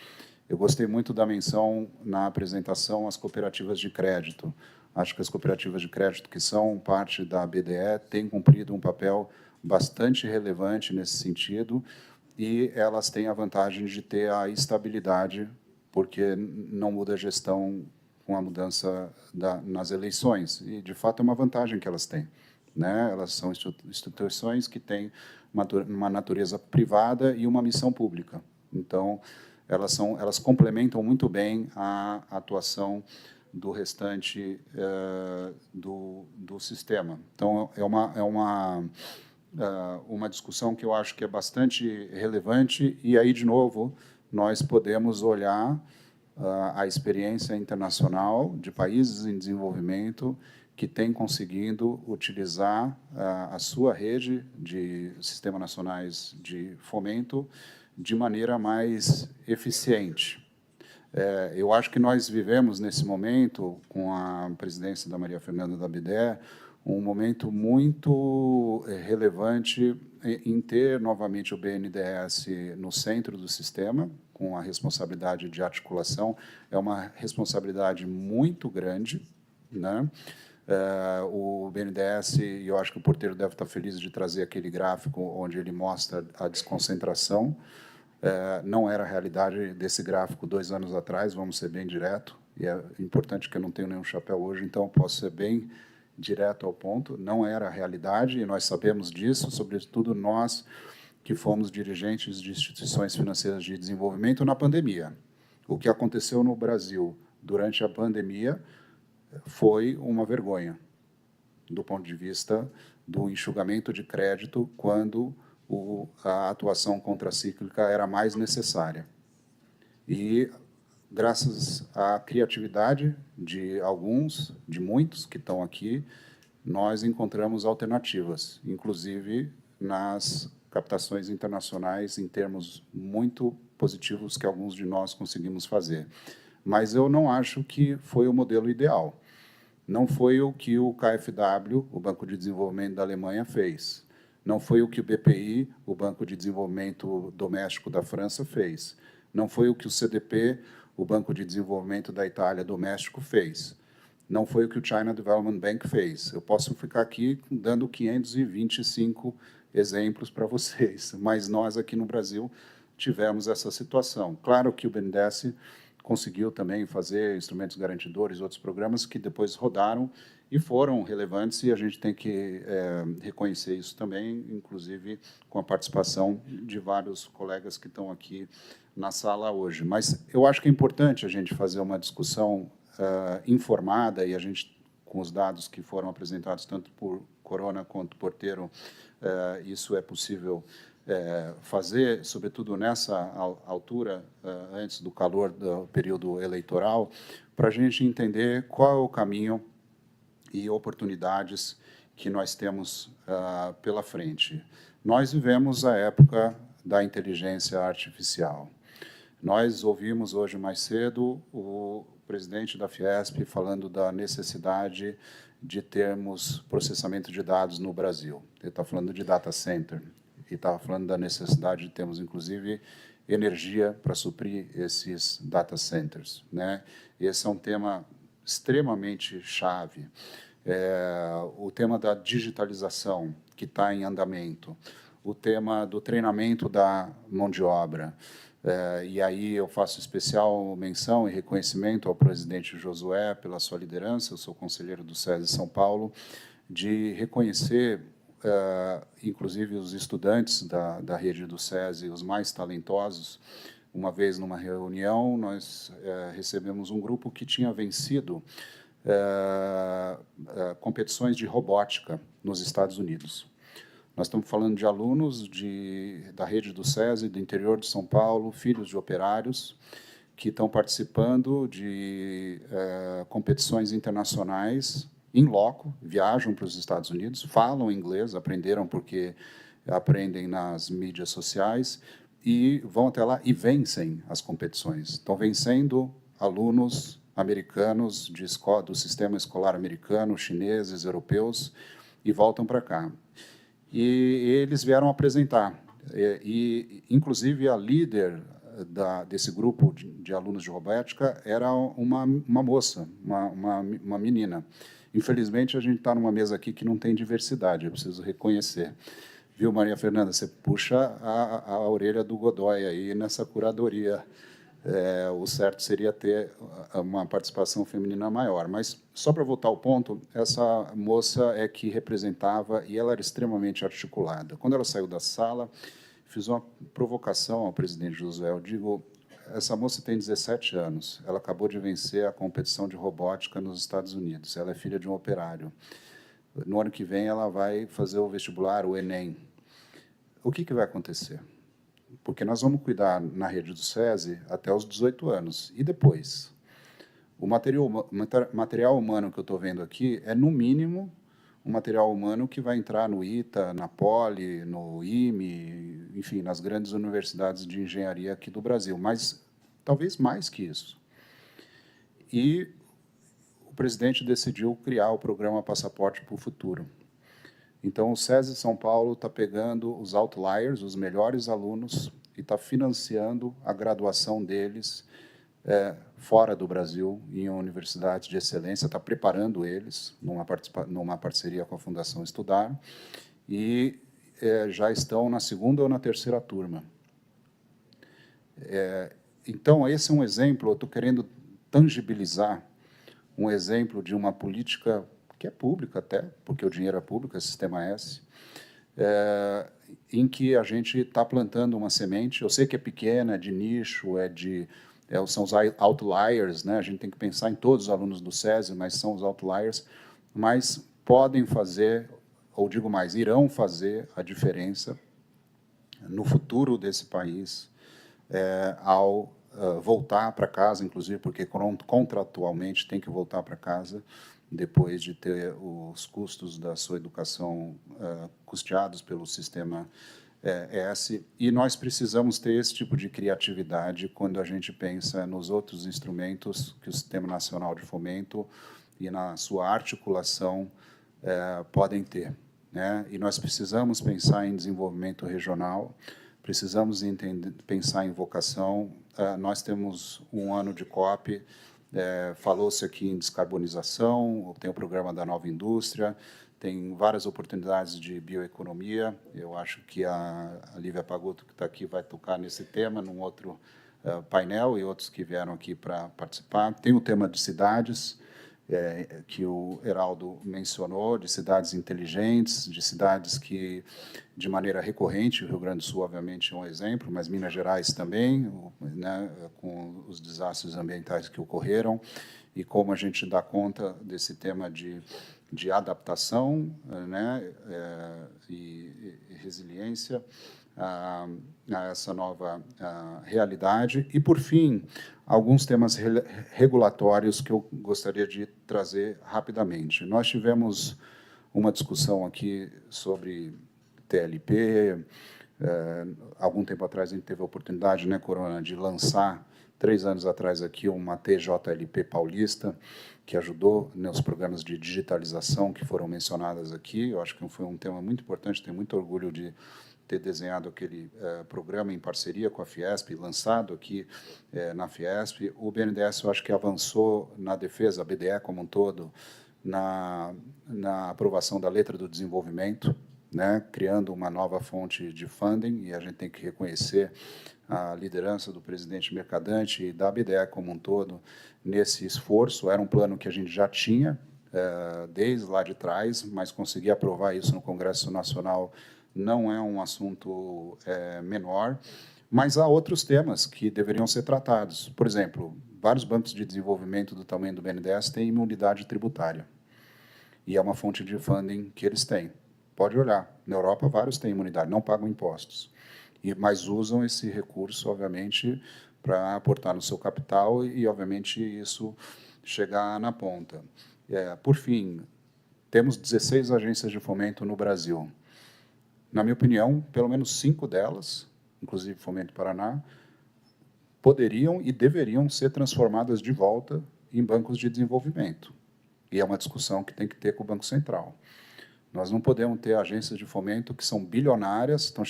Speaker 5: Eu gostei muito da menção na apresentação às cooperativas de crédito. Acho que as cooperativas de crédito, que são parte da BDE, têm cumprido um papel bastante relevante nesse sentido, e elas têm a vantagem de ter a estabilidade, porque não muda a gestão com a mudança nas eleições. E, de fato, é uma vantagem que elas têm. Né? Elas são instituições que têm uma natureza privada e uma missão pública. Então, elas complementam muito bem a atuação do restante do sistema. Então, é uma discussão que eu acho que é bastante relevante, e aí, de novo, nós podemos olhar a experiência internacional de países em desenvolvimento que têm conseguido utilizar a sua rede de sistemas nacionais de fomento de maneira mais eficiente. Eu acho que nós vivemos, nesse momento, com a presidência da Maria Fernanda da BDE, um momento muito relevante em ter, novamente, o BNDES no centro do sistema, com a responsabilidade de articulação. É uma responsabilidade muito grande, né? O BNDES, e eu acho que o Porteiro deve estar feliz de trazer aquele gráfico onde ele mostra a desconcentração. Não era a realidade desse gráfico 2 anos atrás, vamos ser bem direto, e é importante que eu não tenho nenhum chapéu hoje, então eu posso ser bem direto ao ponto. Não era a realidade, e nós sabemos disso, sobretudo nós que fomos dirigentes de instituições financeiras de desenvolvimento na pandemia. O que aconteceu no Brasil durante a pandemia foi uma vergonha, do ponto de vista do enxugamento de crédito, quando a atuação contracíclica era mais necessária. E, graças à criatividade de muitos que estão aqui, nós encontramos alternativas, inclusive nas captações internacionais, em termos muito positivos que alguns de nós conseguimos fazer. Mas eu não acho que foi o modelo ideal. Não foi o que o KfW, o Banco de Desenvolvimento da Alemanha, fez. Não foi o que o BPI, o Banco de Desenvolvimento Doméstico da França, fez. Não foi o que o CDP, o Banco de Desenvolvimento da Itália Doméstico, fez. Não foi o que o China Development Bank fez. Eu posso ficar aqui dando 525 exemplos para vocês, mas nós, aqui no Brasil, tivemos essa situação. Claro que o BNDES conseguiu também fazer instrumentos garantidores, outros programas que depois rodaram e foram relevantes, e a gente tem que reconhecer isso também, inclusive com a participação de vários colegas que estão aqui na sala hoje. Mas eu acho que é importante a gente fazer uma discussão informada, e a gente, com os dados que foram apresentados tanto por Corona quanto Porteiro, isso é possível fazer, sobretudo nessa altura, antes do calor do período eleitoral, para a gente entender qual é o caminho e oportunidades que nós temos pela frente. Nós vivemos a época da inteligência artificial. Nós ouvimos hoje mais cedo o presidente da Fiesp falando da necessidade de termos processamento de dados no Brasil. Ele está falando de data center. e estava falando da necessidade de termos, inclusive, energia para suprir esses data centers, né? Esse é um tema extremamente chave. O tema da digitalização, que está em andamento, o tema do treinamento da mão de obra. E aí eu faço especial menção e reconhecimento ao presidente Josué pela sua liderança, eu sou conselheiro do SESI São Paulo, de reconhecer, inclusive, os estudantes da rede do SESI, os mais talentosos. Uma vez, numa reunião, nós recebemos um grupo que tinha vencido competições de robótica nos Estados Unidos. Nós estamos falando de alunos da rede do SESI, do interior de São Paulo, filhos de operários, que estão participando de competições internacionais em loco, viajam para os Estados Unidos, falam inglês, aprenderam porque aprendem nas mídias sociais, e vão até lá e vencem as competições. Estão vencendo alunos americanos do sistema escolar americano, chineses, europeus, e voltam para cá. E eles vieram apresentar. Inclusive, a líder desse grupo de alunos de robótica era uma moça, uma menina. Infelizmente, a gente está numa mesa aqui que não tem diversidade, eu preciso reconhecer. Viu, Maria Fernanda? Você puxa a orelha do Godoy aí nessa curadoria. O certo seria ter uma participação feminina maior. Mas, só para voltar ao ponto, essa moça é que representava, e ela era extremamente articulada. Quando ela saiu da sala, fiz uma provocação ao presidente Josué. Eu digo, essa moça tem 17 anos, ela acabou de vencer a competição de robótica nos Estados Unidos, ela é filha de um operário. No ano que vem, ela vai fazer o vestibular, o Enem. O que vai acontecer? Porque nós vamos cuidar na rede do SESI até os 18 anos. E depois? O material humano que eu estou vendo aqui é, no mínimo, um material humano que vai entrar no ITA, na Poli, no IME, enfim, nas grandes universidades de engenharia aqui do Brasil, mas talvez mais que isso. E o presidente decidiu criar o programa Passaporte para o Futuro. Então, o SESI São Paulo está pegando os outliers, os melhores alunos, e está financiando a graduação deles fora do Brasil, em universidades de excelência, está preparando eles, numa parceria com a Fundação Estudar, e já estão na segunda ou na terceira turma. Então, esse é um exemplo, eu estou querendo tangibilizar um exemplo de uma política que é pública até, porque o dinheiro é público, é Sistema S, em que a gente está plantando uma semente. Eu sei que é pequena, é de nicho, são os outliers, né? A gente tem que pensar em todos os alunos do SESI, mas são os outliers, mas podem fazer, ou digo mais, irão fazer a diferença no futuro desse país, ao voltar para casa, inclusive, porque contratualmente tem que voltar para casa, depois de ter os custos da sua educação custeados pelo Sistema S. E nós precisamos ter esse tipo de criatividade quando a gente pensa nos outros instrumentos que o Sistema Nacional de Fomento e na sua articulação podem ter, né? E nós precisamos pensar em desenvolvimento regional, precisamos pensar em vocação. Nós temos um ano de COP, falou-se aqui em descarbonização, tem o programa da Nova Indústria, tem várias oportunidades de bioeconomia. Eu acho que a Lívia Pagotto, que está aqui, vai tocar nesse tema, num outro painel, e outros que vieram aqui para participar. Tem o tema de cidades, que o Heraldo mencionou, de cidades inteligentes, de cidades que, de maneira recorrente, o Rio Grande do Sul, obviamente, é um exemplo, mas Minas Gerais também, né, com os desastres ambientais que ocorreram, e como a gente dá conta desse tema de adaptação, né, e resiliência a essa nova realidade. E, por fim, alguns temas regulatórios que eu gostaria de trazer rapidamente. Nós tivemos uma discussão aqui sobre TLP. Algum tempo atrás, a gente teve a oportunidade, né, Corona, de lançar 3 anos atrás aqui uma TJLP paulista, que ajudou nos programas de digitalização que foram mencionados aqui. Eu acho que foi um tema muito importante, tenho muito orgulho de ter desenhado aquele programa em parceria com a Fiesp, lançado aqui na Fiesp. O BNDES, eu acho que avançou na defesa, a BDE como um todo, na aprovação da letra do desenvolvimento, né, criando uma nova fonte de funding, e a gente tem que reconhecer a liderança do presidente Mercadante e da BDE como um todo nesse esforço. Era um plano que a gente já tinha desde lá de trás, mas conseguir aprovar isso no Congresso Nacional não é um assunto menor, mas há outros temas que deveriam ser tratados. Por exemplo, vários bancos de desenvolvimento do tamanho do BNDES têm imunidade tributária, e é uma fonte de funding que eles têm. Pode olhar, na Europa vários têm imunidade, não pagam impostos, mas usam esse recurso, obviamente, para aportar no seu capital e, obviamente, isso chegar na ponta. Por fim, temos 16 agências de fomento no Brasil. Na minha opinião, pelo menos 5 delas, inclusive Fomento Paraná, poderiam e deveriam ser transformadas de volta em bancos de desenvolvimento. E é uma discussão que tem que ter com o Banco Central. Nós não podemos ter agências de fomento que são bilionárias, estão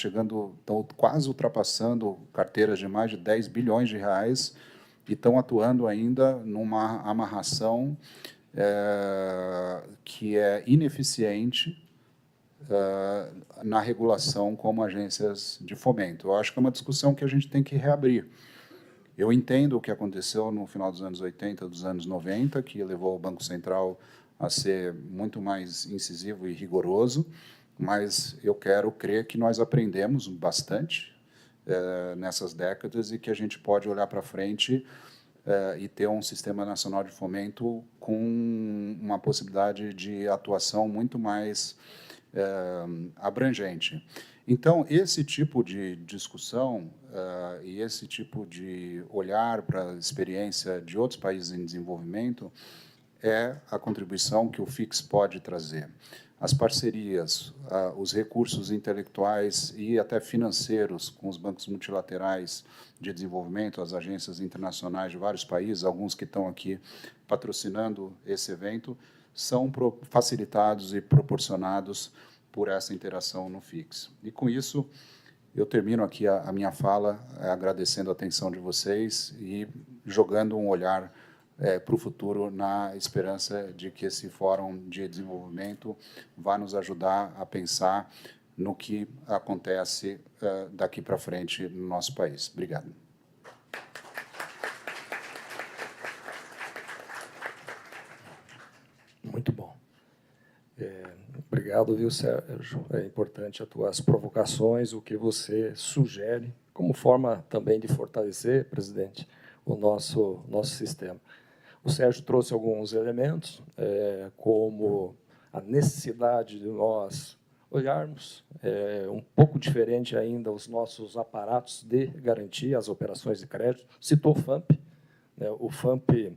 Speaker 5: quase ultrapassando carteiras de mais de 10 bilhões de reais e estão atuando ainda numa amarração que é ineficiente na regulação como agências de fomento. Eu acho que é uma discussão que a gente tem que reabrir. Eu entendo o que aconteceu no final dos anos 80, dos anos 90, que levou o Banco Central a ser muito mais incisivo e rigoroso, mas eu quero crer que nós aprendemos bastante nessas décadas e que a gente pode olhar para frente e ter um sistema nacional de fomento com uma possibilidade de atuação muito mais abrangente. Então, esse tipo de discussão e esse tipo de olhar para a experiência de outros países em desenvolvimento é a contribuição que o FIX pode trazer. As parcerias, os recursos intelectuais e até financeiros com os bancos multilaterais de desenvolvimento, as agências internacionais de vários países, alguns que estão aqui patrocinando esse evento, são facilitados e proporcionados por essa interação no FIX. E, com isso, eu termino aqui a minha fala agradecendo a atenção de vocês e jogando um olhar para o futuro, na esperança de que esse Fórum de Desenvolvimento vá nos ajudar a pensar no que acontece daqui para frente no nosso país. Obrigado.
Speaker 2: Muito bom. Obrigado, viu, Sérgio? É importante as tuas provocações, o que você sugere, como forma também de fortalecer, presidente, o nosso sistema. O Sérgio trouxe alguns elementos, como a necessidade de nós olharmos um pouco diferente ainda os nossos aparatos de garantia, as operações de crédito. Citou o FAMP. Né? O FAMP,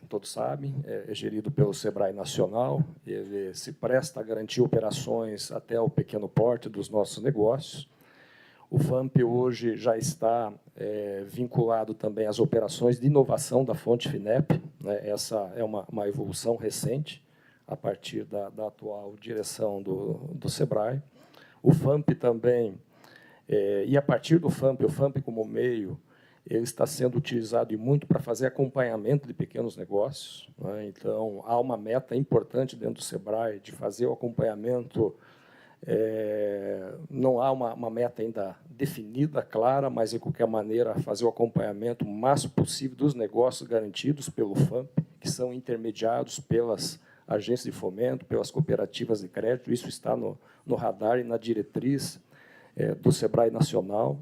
Speaker 2: todos sabem, é gerido pelo SEBRAE Nacional. Ele se presta a garantir operações até o pequeno porte dos nossos negócios. O FAMP hoje já está vinculado também às operações de inovação da fonte FINEP. Né? Essa é uma evolução recente, a partir da atual direção do SEBRAE. O FAMP também, e a partir do FAMP, o FAMP como meio, ele está sendo utilizado e muito para fazer acompanhamento de pequenos negócios. Né? Então, há uma meta importante dentro do SEBRAE de fazer o acompanhamento. Não há uma meta ainda definida, clara, mas, de qualquer maneira, fazer o acompanhamento o máximo possível dos negócios garantidos pelo FAMP, que são intermediados pelas agências de fomento, pelas cooperativas de crédito. Isso está no radar e na diretriz do SEBRAE Nacional.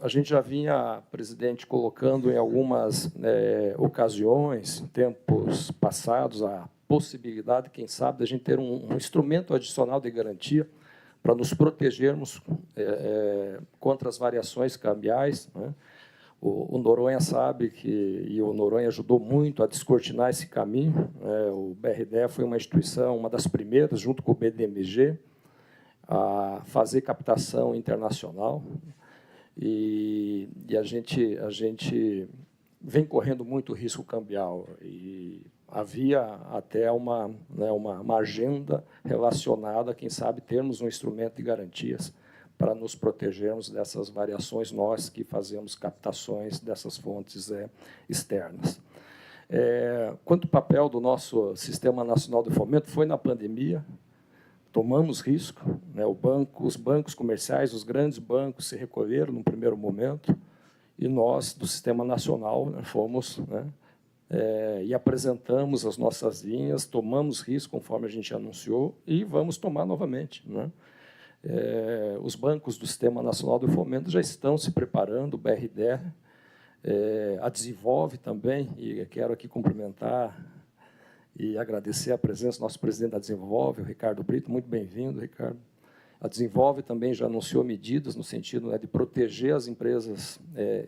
Speaker 2: A gente já vinha, presidente, colocando em algumas ocasiões, em tempos passados, a possibilidade, quem sabe, de a gente ter um instrumento adicional de garantia para nos protegermos contra as variações cambiais. Né? O Noronha sabe e o Noronha ajudou muito a descortinar esse caminho. O BRDE foi uma instituição, uma das primeiras, junto com o BDMG, a fazer captação internacional. e a gente vem correndo muito risco cambial, e havia até uma agenda relacionada, quem sabe, termos um instrumento de garantias para nos protegermos dessas variações, nós que fazemos captações dessas fontes externas. Quanto ao papel do nosso Sistema Nacional de Fomento, foi na pandemia, tomamos risco, né? Os bancos comerciais, os grandes bancos se recolheram no primeiro momento, e nós, do Sistema Nacional, né, fomos, né, e apresentamos as nossas linhas, tomamos risco, conforme a gente anunciou, e vamos tomar novamente, né? Os bancos do Sistema Nacional de Fomento já estão se preparando, o BRDE, a Desenvolve também, e quero aqui cumprimentar e agradecer a presença do nosso presidente da Desenvolve, o Ricardo Brito. Muito bem-vindo, Ricardo. A Desenvolve também já anunciou medidas no sentido, né, de proteger as empresas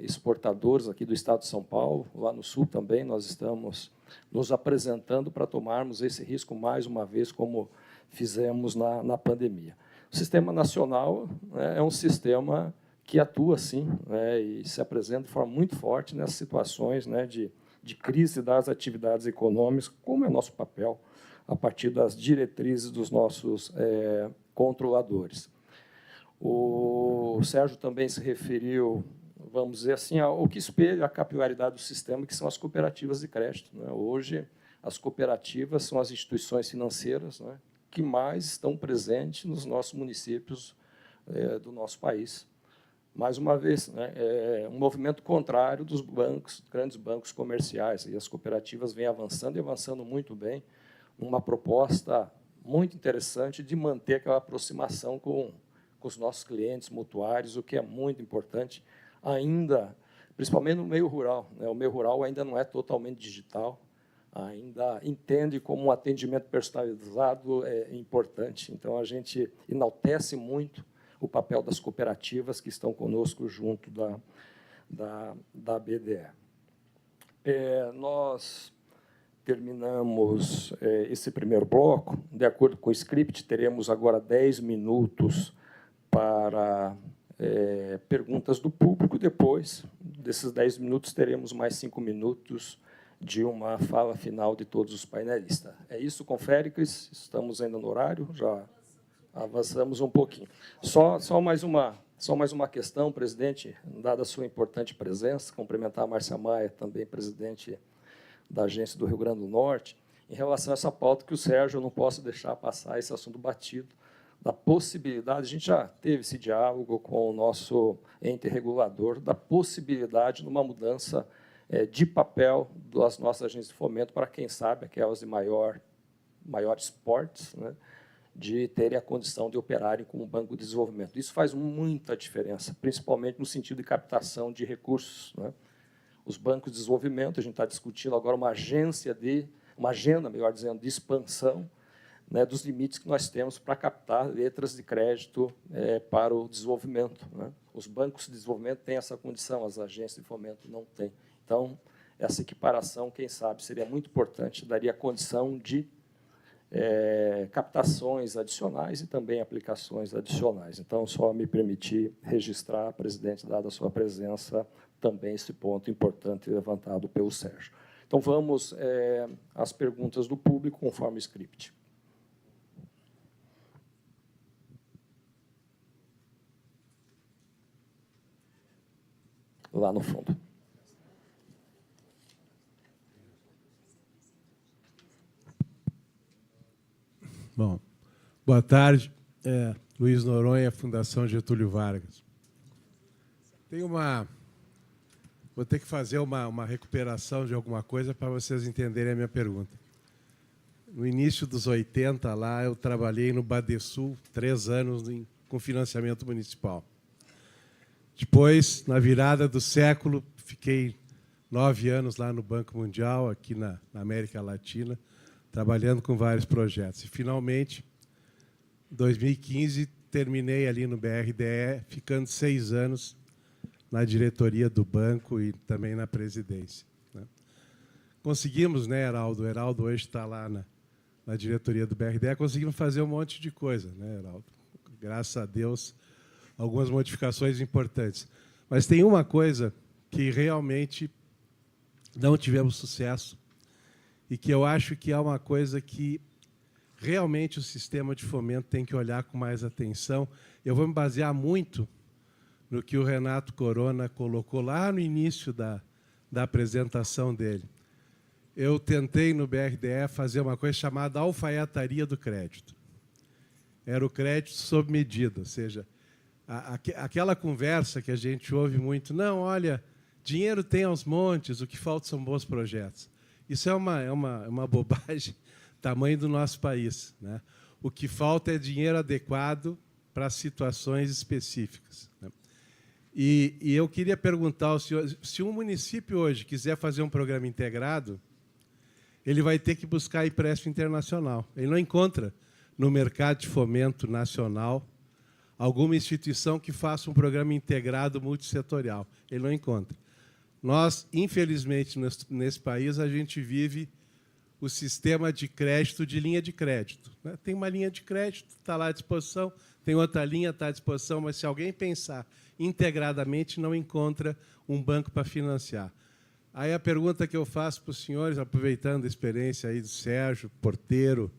Speaker 2: exportadoras aqui do Estado de São Paulo. Lá no Sul também nós estamos nos apresentando para tomarmos esse risco mais uma vez, como fizemos na pandemia. O Sistema Nacional, né, é um sistema que atua, sim, né, e se apresenta de forma muito forte nessas situações, né, de crise das atividades econômicas, como é nosso papel, a partir das diretrizes dos nossos controladores. O Sérgio também se referiu, vamos dizer assim, ao que espelha a capilaridade do sistema, que são as cooperativas de crédito, né? Hoje, as cooperativas são as instituições financeiras, né, que mais estão presentes nos nossos municípios do nosso país. Mais uma vez, né, um movimento contrário dos bancos, grandes bancos comerciais, e as cooperativas vêm avançando e avançando muito bem, uma proposta muito interessante de manter aquela aproximação com os nossos clientes mutuários, o que é muito importante, ainda, principalmente no meio rural, né? O meio rural ainda não é totalmente digital, ainda entende como um atendimento personalizado é importante. Então, a gente enaltece muito o papel das cooperativas que estão conosco junto da BDE. Nós terminamos esse primeiro bloco. De acordo com o script, teremos agora 10 minutos para perguntas do público. Depois desses 10 minutos, teremos mais 5 minutos de uma fala final de todos os painelistas. É isso, confere, Cris? Estamos ainda no horário? Já avançamos um pouquinho. Só mais uma questão, presidente, dada a sua importante presença, cumprimentar a Márcia Maia, também presidente da Agência do Rio Grande do Norte, em relação a essa pauta que o Sérgio, eu não posso deixar passar esse assunto batido, da possibilidade, a gente já teve esse diálogo com o nosso ente regulador, da possibilidade de uma mudança de papel das nossas agências de fomento para, quem sabe, aquelas de maiores portes, né, de terem a condição de operarem como banco de desenvolvimento. Isso faz muita diferença, principalmente no sentido de captação de recursos, né? Os bancos de desenvolvimento, a gente está discutindo agora uma agenda, melhor dizendo, de expansão, né, dos limites que nós temos para captar letras de crédito para o desenvolvimento, né? Os bancos de desenvolvimento têm essa condição, as agências de fomento não têm. Então, essa equiparação, quem sabe, seria muito importante, daria condição de captações adicionais e também aplicações adicionais. Então, só me permitir registrar, presidente, dada a sua presença, também esse ponto importante levantado pelo Sérgio. Então, vamos às perguntas do público, conforme o script. Lá no fundo.
Speaker 6: Bom, boa tarde. Luiz Noronha, Fundação Getúlio Vargas. Vou ter que fazer uma recuperação de alguma coisa para vocês entenderem a minha pergunta. No início dos 80, lá, eu trabalhei no Badesul 3 anos com financiamento municipal. Depois, na virada do século, fiquei 9 anos lá no Banco Mundial, aqui na América Latina, trabalhando com vários projetos. E, finalmente, em 2015, terminei ali no BRDE, ficando 6 anos na diretoria do banco e também na presidência, né? Conseguimos, né, Heraldo? O Heraldo hoje está lá na diretoria do BRDE, conseguimos fazer um monte de coisa, né, Heraldo? Graças a Deus, algumas modificações importantes. Mas tem uma coisa que realmente não tivemos sucesso e que eu acho que é uma coisa que realmente o sistema de fomento tem que olhar com mais atenção. Eu vou me basear muito no que o Renato Corona colocou lá no início da apresentação dele. Eu tentei, no BRDE, fazer uma coisa chamada alfaiataria do crédito. Era o crédito sob medida, ou seja, aquela conversa que a gente ouve muito, não, olha, dinheiro tem aos montes, o que falta são bons projetos. Isso é uma bobagem tamanho do nosso país, né? O que falta é dinheiro adequado para situações específicas, né? E eu queria perguntar ao senhor, se um município hoje quiser fazer um programa integrado, ele vai ter que buscar empréstimo internacional. Ele não encontra no mercado de fomento nacional alguma instituição que faça um programa integrado multissetorial. Ele não encontra. Nós, infelizmente, nesse país, a gente vive o sistema de crédito de linha de crédito, né? Tem uma linha de crédito, está lá à disposição, tem outra linha, está à disposição, mas se alguém pensar integradamente, não encontra um banco para financiar. Aí a pergunta que eu faço para os senhores, aproveitando a experiência aí do Sérgio, Porteiro,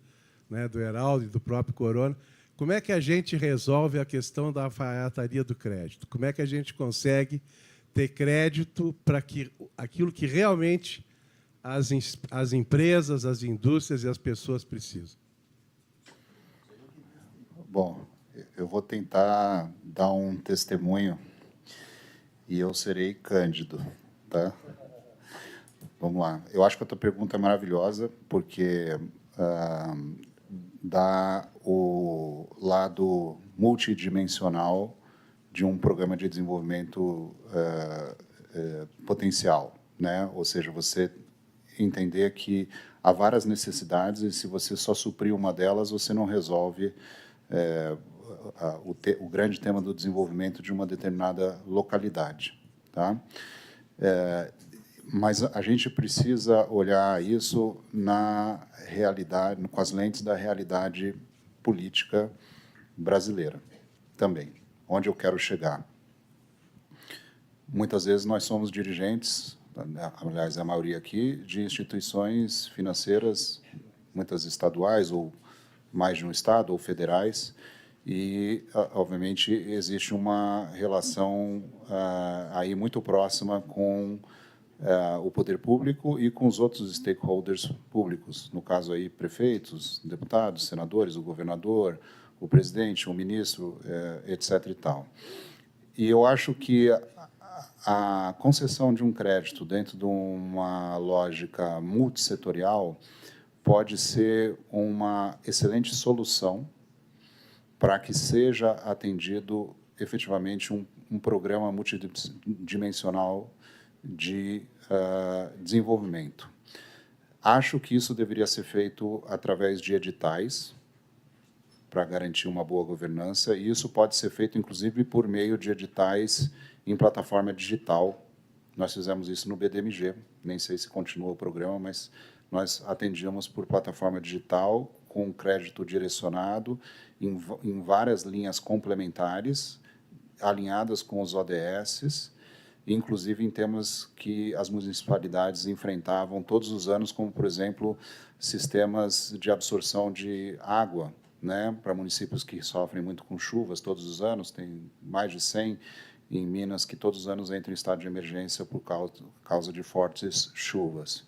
Speaker 6: né, do Heraldo e do próprio Corona, como é que a gente resolve a questão da alfaiataria do crédito? Como é que a gente consegue ter crédito para que aquilo que realmente as empresas, as indústrias e as pessoas precisam?
Speaker 5: Bom, eu vou tentar dar um testemunho e eu serei cândido, tá? Vamos lá. Eu acho que a tua pergunta é maravilhosa, porque dá o lado multidimensional de um programa de desenvolvimento potencial, né? Ou seja, você entender que há várias necessidades e se você só suprir uma delas, você não resolve o grande tema do desenvolvimento de uma determinada localidade, tá? Mas a gente precisa olhar isso na realidade, com as lentes da realidade política brasileira também. Onde eu quero chegar? Muitas vezes nós somos dirigentes, aliás, a maioria aqui, de instituições financeiras, muitas estaduais ou mais de um estado ou federais, e, obviamente, existe uma relação aí muito próxima com o poder público e com os outros stakeholders públicos, no caso aí prefeitos, deputados, senadores, o governador, o presidente, o ministro, etc. e tal. E eu acho que a concessão de um crédito dentro de uma lógica multissetorial pode ser uma excelente solução para que seja atendido efetivamente um programa multidimensional de desenvolvimento. Acho que isso deveria ser feito através de editais para garantir uma boa governança, e isso pode ser feito, inclusive, por meio de editais em plataforma digital. Nós fizemos isso no BDMG, nem sei se continua o programa, mas nós atendíamos por plataforma digital, com crédito direcionado, em várias linhas complementares, alinhadas com os ODS, inclusive em temas que as municipalidades enfrentavam todos os anos, como, por exemplo, sistemas de absorção de água, né, para municípios que sofrem muito com chuvas todos os anos, tem mais de 100 em Minas que todos os anos entram em estado de emergência por causa de fortes chuvas.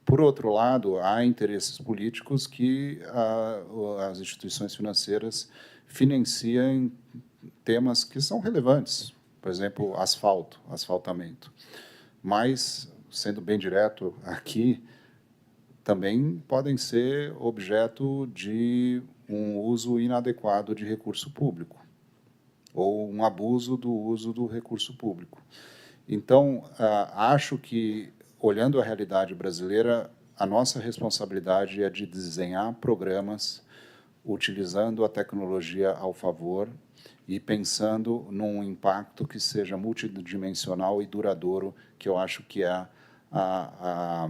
Speaker 5: Por outro lado, há interesses políticos que as instituições financeiras financiam temas que são relevantes, por exemplo, asfaltamento. Mas, sendo bem direto aqui, também podem ser objeto de um uso inadequado de recurso público ou um abuso do uso do recurso público. Então, acho que, olhando a realidade brasileira, a nossa responsabilidade é de desenhar programas utilizando a tecnologia ao favor e pensando num impacto que seja multidimensional e duradouro, que eu acho que é a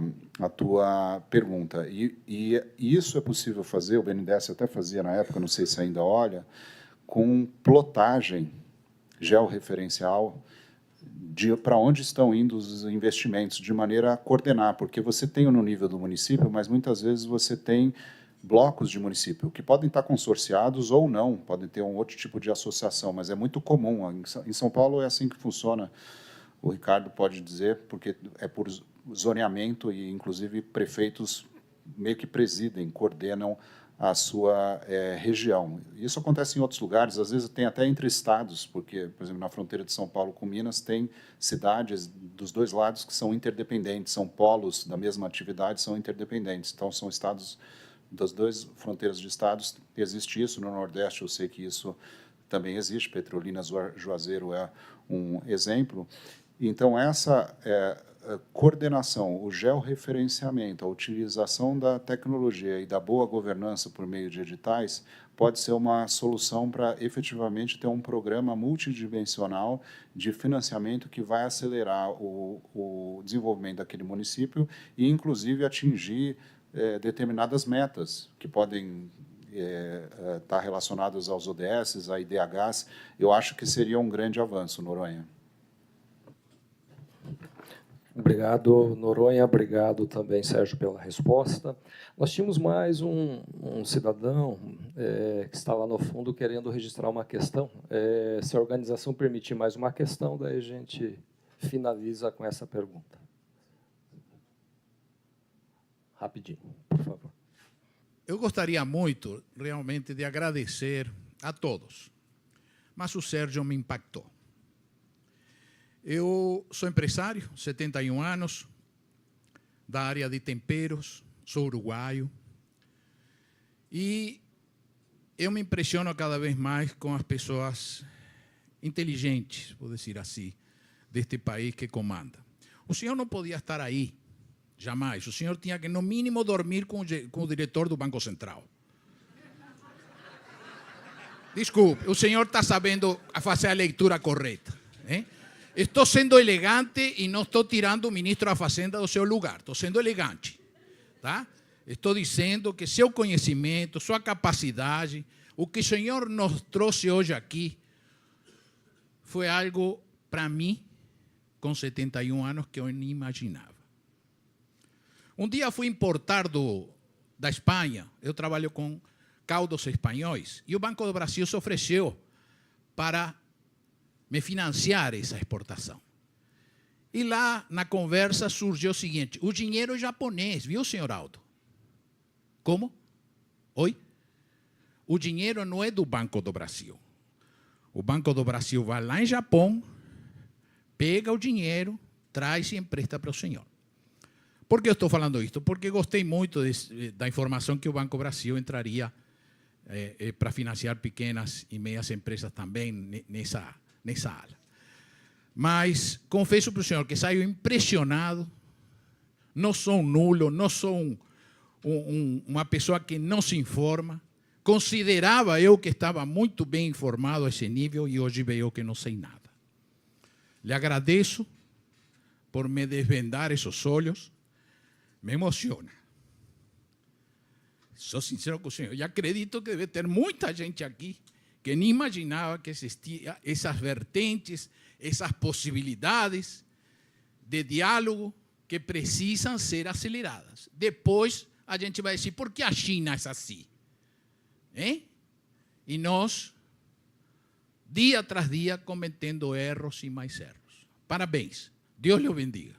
Speaker 5: tua pergunta. E isso é possível fazer, o BNDES até fazia na época, não sei se ainda olha, com plotagem georreferencial de para onde estão indo os investimentos, de maneira a coordenar, porque você tem no nível do município, mas muitas vezes você tem blocos de município, que podem estar consorciados ou não, podem ter um outro tipo de associação, mas é muito comum. Em São Paulo é assim que funciona. O Ricardo pode dizer, porque é por zoneamento e, inclusive, prefeitos meio que presidem, coordenam a sua região. Isso acontece em outros lugares, às vezes tem até entre estados, porque, por exemplo, na fronteira de São Paulo com Minas, tem cidades dos dois lados que são interdependentes, são polos da mesma atividade, são interdependentes. Então, são estados, das duas fronteiras de estados, existe isso. No Nordeste, eu sei que isso também existe, Petrolina, Juazeiro é um exemplo. Então, essa coordenação, o georreferenciamento, a utilização da tecnologia e da boa governança por meio de editais pode ser uma solução para efetivamente ter um programa multidimensional de financiamento que vai acelerar o desenvolvimento daquele município e, inclusive, atingir determinadas metas que podem estar relacionadas aos ODS, a IDHs. Eu acho que seria um grande avanço, Noronha.
Speaker 2: Obrigado, Noronha. Obrigado também, Sérgio, pela resposta. Nós tínhamos mais um cidadão que está lá no fundo querendo registrar uma questão. Se a organização permitir mais uma questão, daí a gente finaliza com essa pergunta. Rapidinho, por favor.
Speaker 7: Eu gostaria muito, realmente, de agradecer a todos, mas o Sérgio me impactou. Eu sou empresário, 71 anos, da área de temperos, sou uruguaio, e eu me impressiono cada vez mais com as pessoas inteligentes, vou dizer assim, deste país que comanda. O senhor não podia estar aí, jamais. O senhor tinha que, no mínimo, dormir com o diretor do Banco Central. Desculpe, o senhor está sabendo fazer a leitura correta, hein? Estou sendo elegante e não estou tirando o ministro da Fazenda do seu lugar. Estou sendo elegante. Tá? Estou dizendo que seu conhecimento, sua capacidade, o que o senhor nos trouxe hoje aqui, foi algo, para mim, com 71 anos, que eu nem imaginava. Um dia fui importar da Espanha, eu trabalho com caldos espanhóis, e o Banco do Brasil se ofereceu para me financiar essa exportação. E lá, na conversa, surgiu o seguinte: o dinheiro é japonês, viu, senhor Aldo? Como? Oi? O dinheiro não é do Banco do Brasil. O Banco do Brasil vai lá em Japão, pega o dinheiro, traz e empresta para o senhor. Por que eu estou falando isso? Porque gostei muito da informação que o Banco do Brasil entraria para financiar pequenas e médias empresas também nessa área. Mas confesso para o senhor que saio impressionado, não sou um nulo, não sou uma pessoa que não se informa, considerava eu que estava muito bem informado a esse nível e hoje vejo que não sei nada. Lhe agradeço por me desvendar esses olhos, me emociona. Sou sincero com o senhor, e acredito que deve ter muita gente aqui que nem imaginava que existiam essas vertentes, essas possibilidades de diálogo que precisam ser aceleradas. Depois a gente vai dizer, por que a China é assim? Hein? E nós, dia tras dia, cometendo erros e mais erros. Parabéns. Deus lhe bendiga.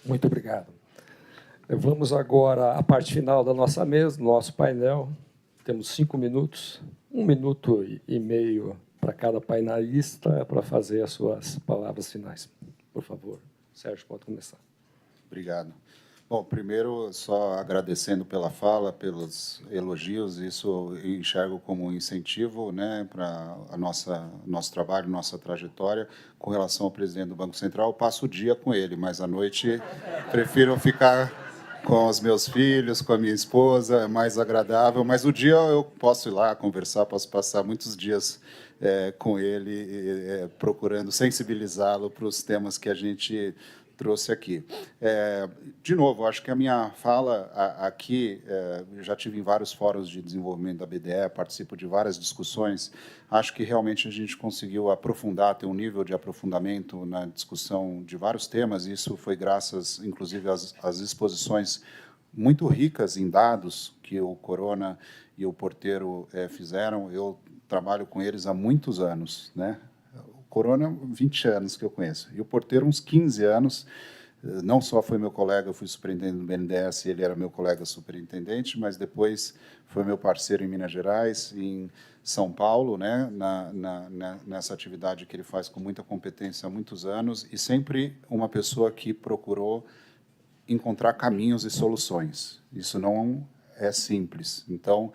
Speaker 2: Muito obrigado. Vamos agora à parte final da nossa mesa, do nosso painel. Temos 5 minutos, 1 minuto e meio para cada painelista para fazer as suas palavras finais. Por favor, Sérgio, pode começar.
Speaker 5: Obrigado. Bom, primeiro, só agradecendo pela fala, pelos elogios, isso eu enxergo como um incentivo, né, para nosso trabalho, nossa trajetória. Com relação ao presidente do Banco Central, eu passo o dia com ele, mas à noite prefiro ficar com os meus filhos, com a minha esposa, é mais agradável, mas o dia eu posso ir lá conversar, posso passar muitos dias com ele, procurando sensibilizá-lo para os temas que a gente trouxe aqui. De novo, acho que a minha fala aqui, já tive em vários fóruns de desenvolvimento da BDE, participo de várias discussões, acho que realmente a gente conseguiu aprofundar, ter um nível de aprofundamento na discussão de vários temas, e isso foi graças, inclusive, às exposições muito ricas em dados que o Corona e o Porteiro fizeram. Eu trabalho com eles há muitos anos, né? Corona, 20 anos que eu conheço. E o Porteiro, uns 15 anos. Não só foi meu colega, eu fui superintendente do BNDES, ele era meu colega superintendente, mas depois foi meu parceiro em Minas Gerais, em São Paulo, né, nessa atividade que ele faz com muita competência há muitos anos, e sempre uma pessoa que procurou encontrar caminhos e soluções. Isso não é simples. Então,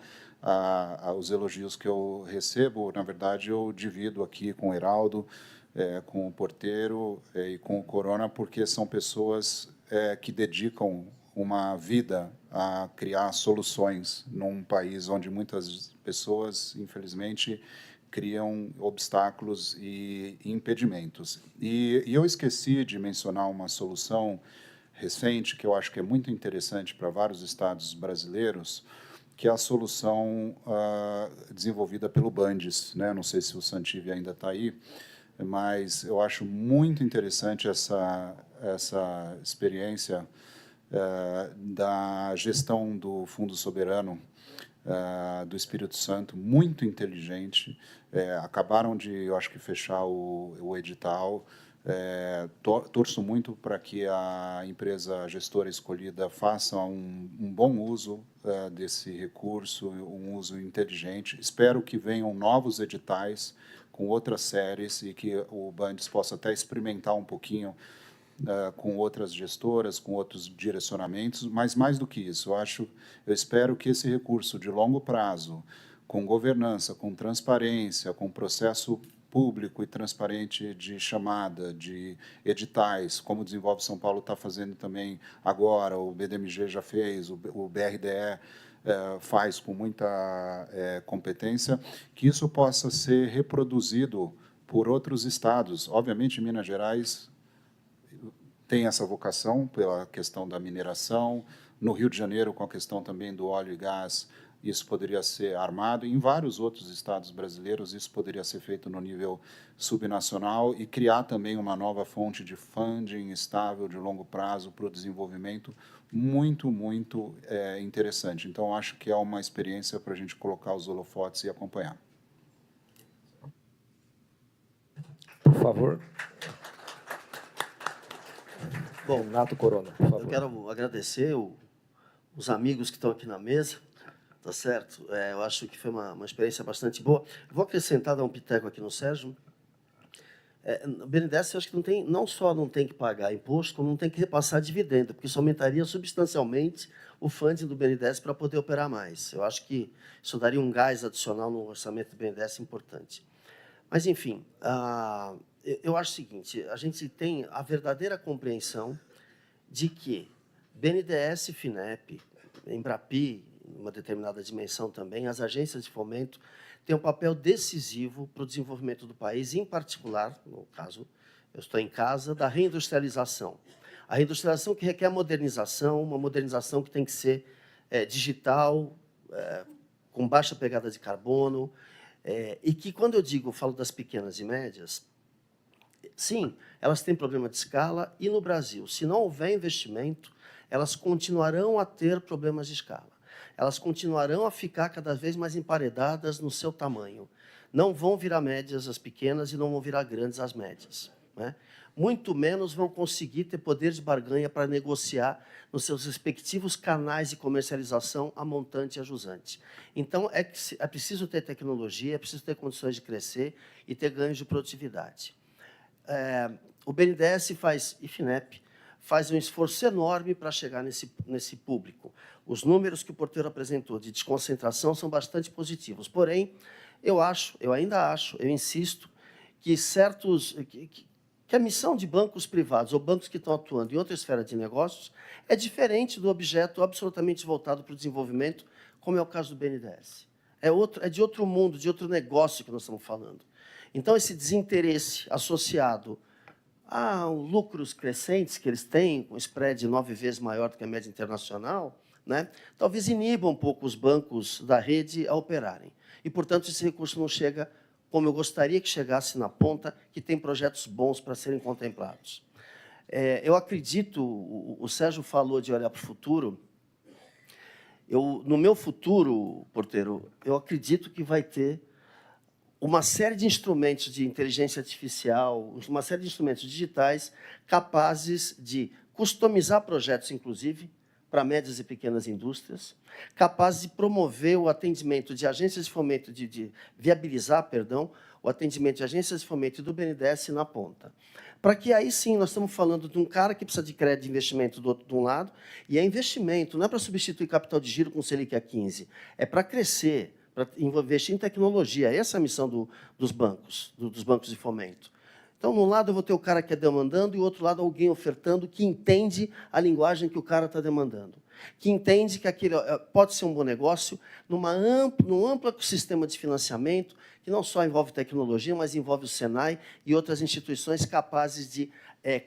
Speaker 5: os elogios que eu recebo, na verdade, eu divido aqui com o Heraldo, com o Porteiro e com o Corona, porque são pessoas que dedicam uma vida a criar soluções num país onde muitas pessoas, infelizmente, criam obstáculos e impedimentos. E eu esqueci de mencionar uma solução recente, que eu acho que é muito interessante para vários estados brasileiros, que é a solução desenvolvida pelo Bandes, né? Não sei se o Santivi ainda está aí, mas eu acho muito interessante essa experiência da gestão do Fundo Soberano do Espírito Santo, muito inteligente. Acabaram de, eu acho que, fechar o edital. Torço muito para que a empresa gestora escolhida faça um bom uso desse recurso, um uso inteligente. Espero que venham novos editais com outras séries e que o Bandes possa até experimentar um pouquinho com outras gestoras, com outros direcionamentos, mas mais do que isso, eu espero que esse recurso de longo prazo, com governança, com transparência, com processo público e transparente de chamada, de editais, como o Desenvolve São Paulo está fazendo também agora, o BDMG já fez, o BRDE faz com muita competência, que isso possa ser reproduzido por outros estados. Obviamente, Minas Gerais tem essa vocação pela questão da mineração, no Rio de Janeiro, com a questão também do óleo e gás, isso poderia ser armado. Em vários outros estados brasileiros, isso poderia ser feito no nível subnacional e criar também uma nova fonte de funding estável de longo prazo para o desenvolvimento, muito, muito interessante. Então, acho que é uma experiência para a gente colocar os holofotes e acompanhar.
Speaker 2: Por favor.
Speaker 3: Bom,
Speaker 2: Renato Corona, por favor.
Speaker 3: Eu quero agradecer os amigos que estão aqui na mesa, tá certo? Eu acho que foi uma experiência bastante boa. Vou acrescentar, dar um piteco aqui no Sérgio. O BNDES, eu acho que não só não tem que pagar imposto, como não tem que repassar dividendo, porque isso aumentaria substancialmente o funding do BNDES para poder operar mais. Eu acho que isso daria um gás adicional no orçamento do BNDES importante. Mas, enfim, eu acho o seguinte, a gente tem a verdadeira compreensão de que BNDES, FINEP, Embrapi, em uma determinada dimensão também, as agências de fomento têm um papel decisivo para o desenvolvimento do país, em particular, no caso, eu estou em casa, da reindustrialização. A reindustrialização que requer modernização, uma modernização que tem que ser digital, com baixa pegada de carbono, e que, quando eu falo das pequenas e médias, sim, elas têm problema de escala, e no Brasil, se não houver investimento, elas continuarão a ter problemas de escala. Elas continuarão a ficar cada vez mais emparedadas no seu tamanho. Não vão virar médias as pequenas e não vão virar grandes as médias, né? Muito menos vão conseguir ter poder de barganha para negociar nos seus respectivos canais de comercialização a montante e a jusante. Então, é preciso ter tecnologia, é preciso ter condições de crescer e ter ganhos de produtividade. O BNDES e FINEP faz um esforço enorme para chegar nesse público. Os números que o Porteiro apresentou de desconcentração são bastante positivos. Porém, eu insisto, que que a missão de bancos privados ou bancos que estão atuando em outra esfera de negócios é diferente do objeto absolutamente voltado para o desenvolvimento, como é o caso do BNDES. É de outro mundo, de outro negócio que nós estamos falando. Então, esse desinteresse associado há lucros crescentes que eles têm, com spread 9 vezes maior do que a média internacional, né, talvez inibam um pouco os bancos da rede a operarem. E, portanto, esse recurso não chega como eu gostaria que chegasse na ponta, que tem projetos bons para serem contemplados. Eu acredito, o Sérgio falou de olhar para o futuro. No meu futuro, Porteiro, eu acredito que vai ter uma série de instrumentos de inteligência artificial, uma série de instrumentos digitais capazes de customizar projetos, inclusive, para médias e pequenas indústrias, capazes de promover o atendimento de agências de fomento, de viabilizar, perdão, o atendimento de agências de fomento e do BNDES na ponta. Para que aí sim nós estamos falando de um cara que precisa de crédito de investimento de um lado, e é investimento, não é para substituir capital de giro com Selic a 15, é para crescer, para investir em tecnologia. Essa é a missão dos bancos de fomento. Então, num lado, eu vou ter o cara que é demandando, e do outro lado, alguém ofertando que entende a linguagem que o cara está demandando, que entende que aquele pode ser um bom negócio num amplo ecossistema de financiamento, que não só envolve tecnologia, mas envolve o Senai e outras instituições capazes de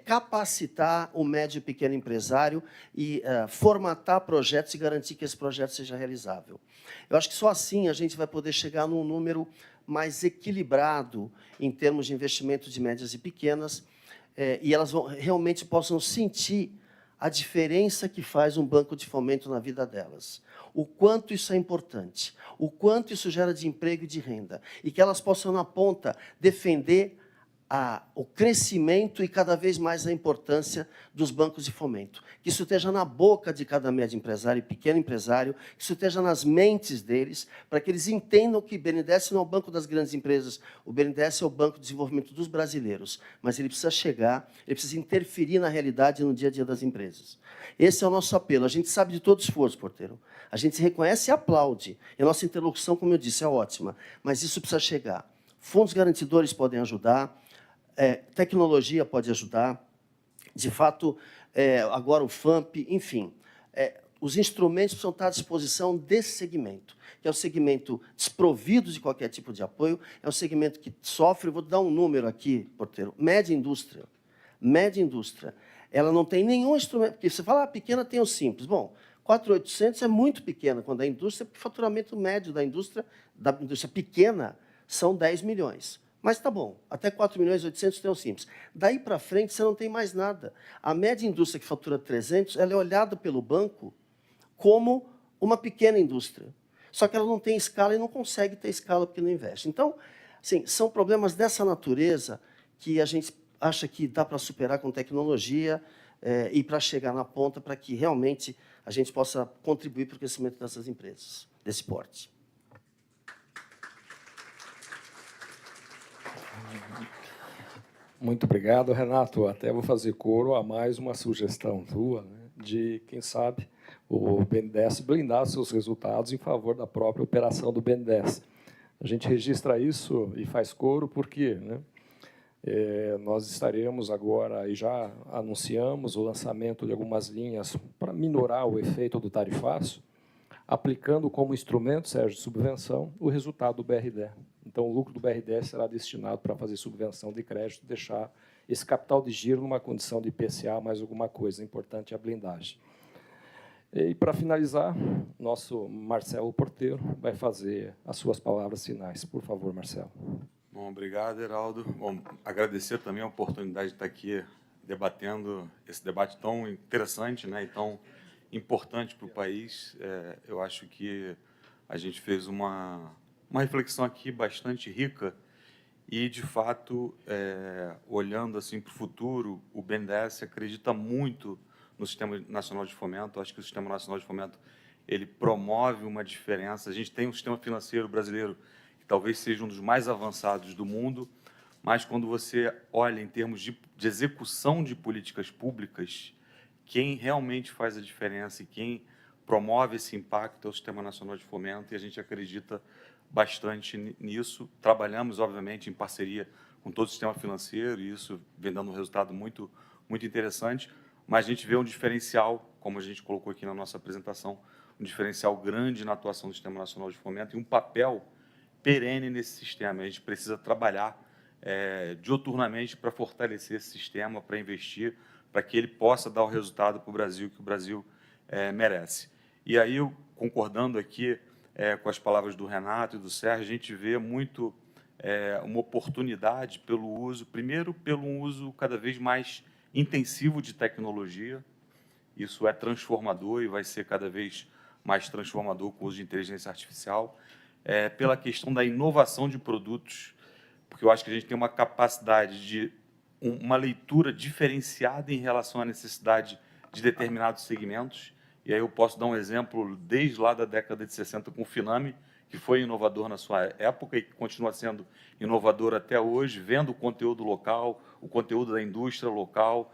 Speaker 3: capacitar o médio e pequeno empresário e formatar projetos e garantir que esse projeto seja realizável. Eu acho que só assim a gente vai poder chegar num número mais equilibrado em termos de investimento de médias e pequenas, e elas realmente possam sentir a diferença que faz um banco de fomento na vida delas, o quanto isso é importante, o quanto isso gera de emprego e de renda, e que elas possam, na ponta, defender o crescimento e, cada vez mais, a importância dos bancos de fomento. Que isso esteja na boca de cada médio empresário e pequeno empresário, que isso esteja nas mentes deles, para que eles entendam que o BNDES não é o banco das grandes empresas, o BNDES é o banco de desenvolvimento dos brasileiros, mas ele precisa chegar, ele precisa interferir na realidade e no dia a dia das empresas. Esse é o nosso apelo. A gente sabe de todo esforço, Porteiro. A gente se reconhece e aplaude. E a nossa interlocução, como eu disse, é ótima, mas isso precisa chegar. Fundos garantidores podem ajudar, tecnologia pode ajudar, de fato, agora o FAMP, enfim. Os instrumentos precisam estar à disposição desse segmento, que é o segmento desprovido de qualquer tipo de apoio, é um segmento que sofre, vou dar um número aqui, Porteiro, média indústria, ela não tem nenhum instrumento, porque você fala, pequena tem o simples. Bom, 4.800 é muito pequena quando a indústria, porque o faturamento médio da indústria pequena são 10 milhões. Mas tá bom, até 4.800.000 tem o simples. Daí para frente, você não tem mais nada. A média indústria que fatura 300, ela é olhada pelo banco como uma pequena indústria. Só que ela não tem escala e não consegue ter escala porque não investe. Então, assim, são problemas dessa natureza que a gente acha que dá para superar com tecnologia e para chegar na ponta para que realmente a gente possa contribuir para o crescimento dessas empresas, desse porte.
Speaker 2: Muito obrigado, Renato. Até vou fazer coro a mais uma sugestão tua, né, de, quem sabe, o BNDES blindar seus resultados em favor da própria operação do BNDES. A gente registra isso e faz coro porque, né, nós estaremos agora, e já anunciamos, o lançamento de algumas linhas para minorar o efeito do tarifaço, aplicando como instrumento, Sérgio, de subvenção, o resultado do BRD. Então, o lucro do BRD será destinado para fazer subvenção de crédito, deixar esse capital de giro numa condição de IPCA, mais alguma coisa. Importante é a blindagem. E, para finalizar, nosso Marcelo Porteiro vai fazer as suas palavras finais. Por favor, Marcelo.
Speaker 4: Bom, obrigado, Heraldo. Bom, agradecer também a oportunidade de estar aqui debatendo esse debate tão interessante, né, e tão importante para o país. Eu acho que a gente fez uma reflexão aqui bastante rica e, de fato, olhando assim para o futuro, o BNDES acredita muito no Sistema Nacional de Fomento. Acho que o Sistema Nacional de Fomento ele promove uma diferença. A gente tem um sistema financeiro brasileiro que talvez seja um dos mais avançados do mundo, mas quando você olha em termos de execução de políticas públicas, quem realmente faz a diferença e quem promove esse impacto é o Sistema Nacional de Fomento, e a gente acredita bastante nisso. Trabalhamos, obviamente, em parceria com todo o sistema financeiro, e isso vem dando um resultado muito, muito interessante, mas a gente vê um diferencial, como a gente colocou aqui na nossa apresentação, um diferencial grande na atuação do Sistema Nacional de Fomento e um papel perene nesse sistema. A gente precisa trabalhar dioturnamente para fortalecer esse sistema, para investir, para que ele possa dar o resultado para o Brasil que o Brasil merece. E aí, eu, concordando aqui com as palavras do Renato e do Sérgio, a gente vê muito uma oportunidade pelo uso, primeiro, pelo uso cada vez mais intensivo de tecnologia. Isso é transformador e vai ser cada vez mais transformador com o uso de inteligência artificial, pela questão da inovação de produtos, porque eu acho que a gente tem uma capacidade de uma leitura diferenciada em relação à necessidade de determinados segmentos. E aí eu posso dar um exemplo desde lá da década de 60 com o Finame, que foi inovador na sua época e que continua sendo inovador até hoje, vendo o conteúdo local, o conteúdo da indústria local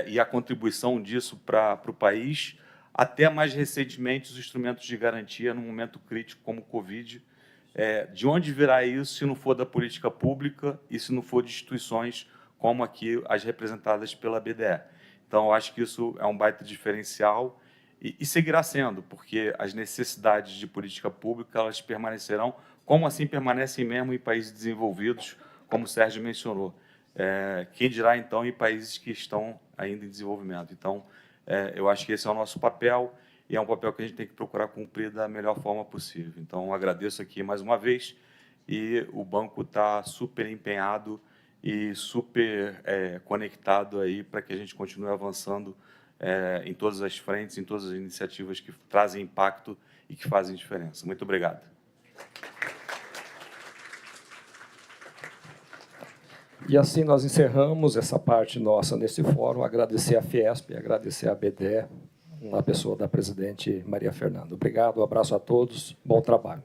Speaker 4: e a contribuição disso para o país, até mais recentemente os instrumentos de garantia num momento crítico como o Covid. De onde virá isso se não for da política pública e se não for de instituições como aqui as representadas pela BDE? Então, eu acho que isso é um baita diferencial e seguirá sendo, porque as necessidades de política pública elas permanecerão, como assim permanecem mesmo em países desenvolvidos, como o Sérgio mencionou. Quem dirá, então, em países que estão ainda em desenvolvimento. Então, eu acho que esse é o nosso papel, e é um papel que a gente tem que procurar cumprir da melhor forma possível. Então, agradeço aqui mais uma vez, e o banco está super empenhado e super conectado aí para que a gente continue avançando em todas as frentes, em todas as iniciativas que trazem impacto e que fazem diferença. Muito obrigado.
Speaker 2: E assim nós encerramos essa parte nossa nesse fórum. Agradecer à Fiesp, agradecer à BDE, na pessoa da presidente Maria Fernanda. Obrigado, um abraço a todos, bom trabalho.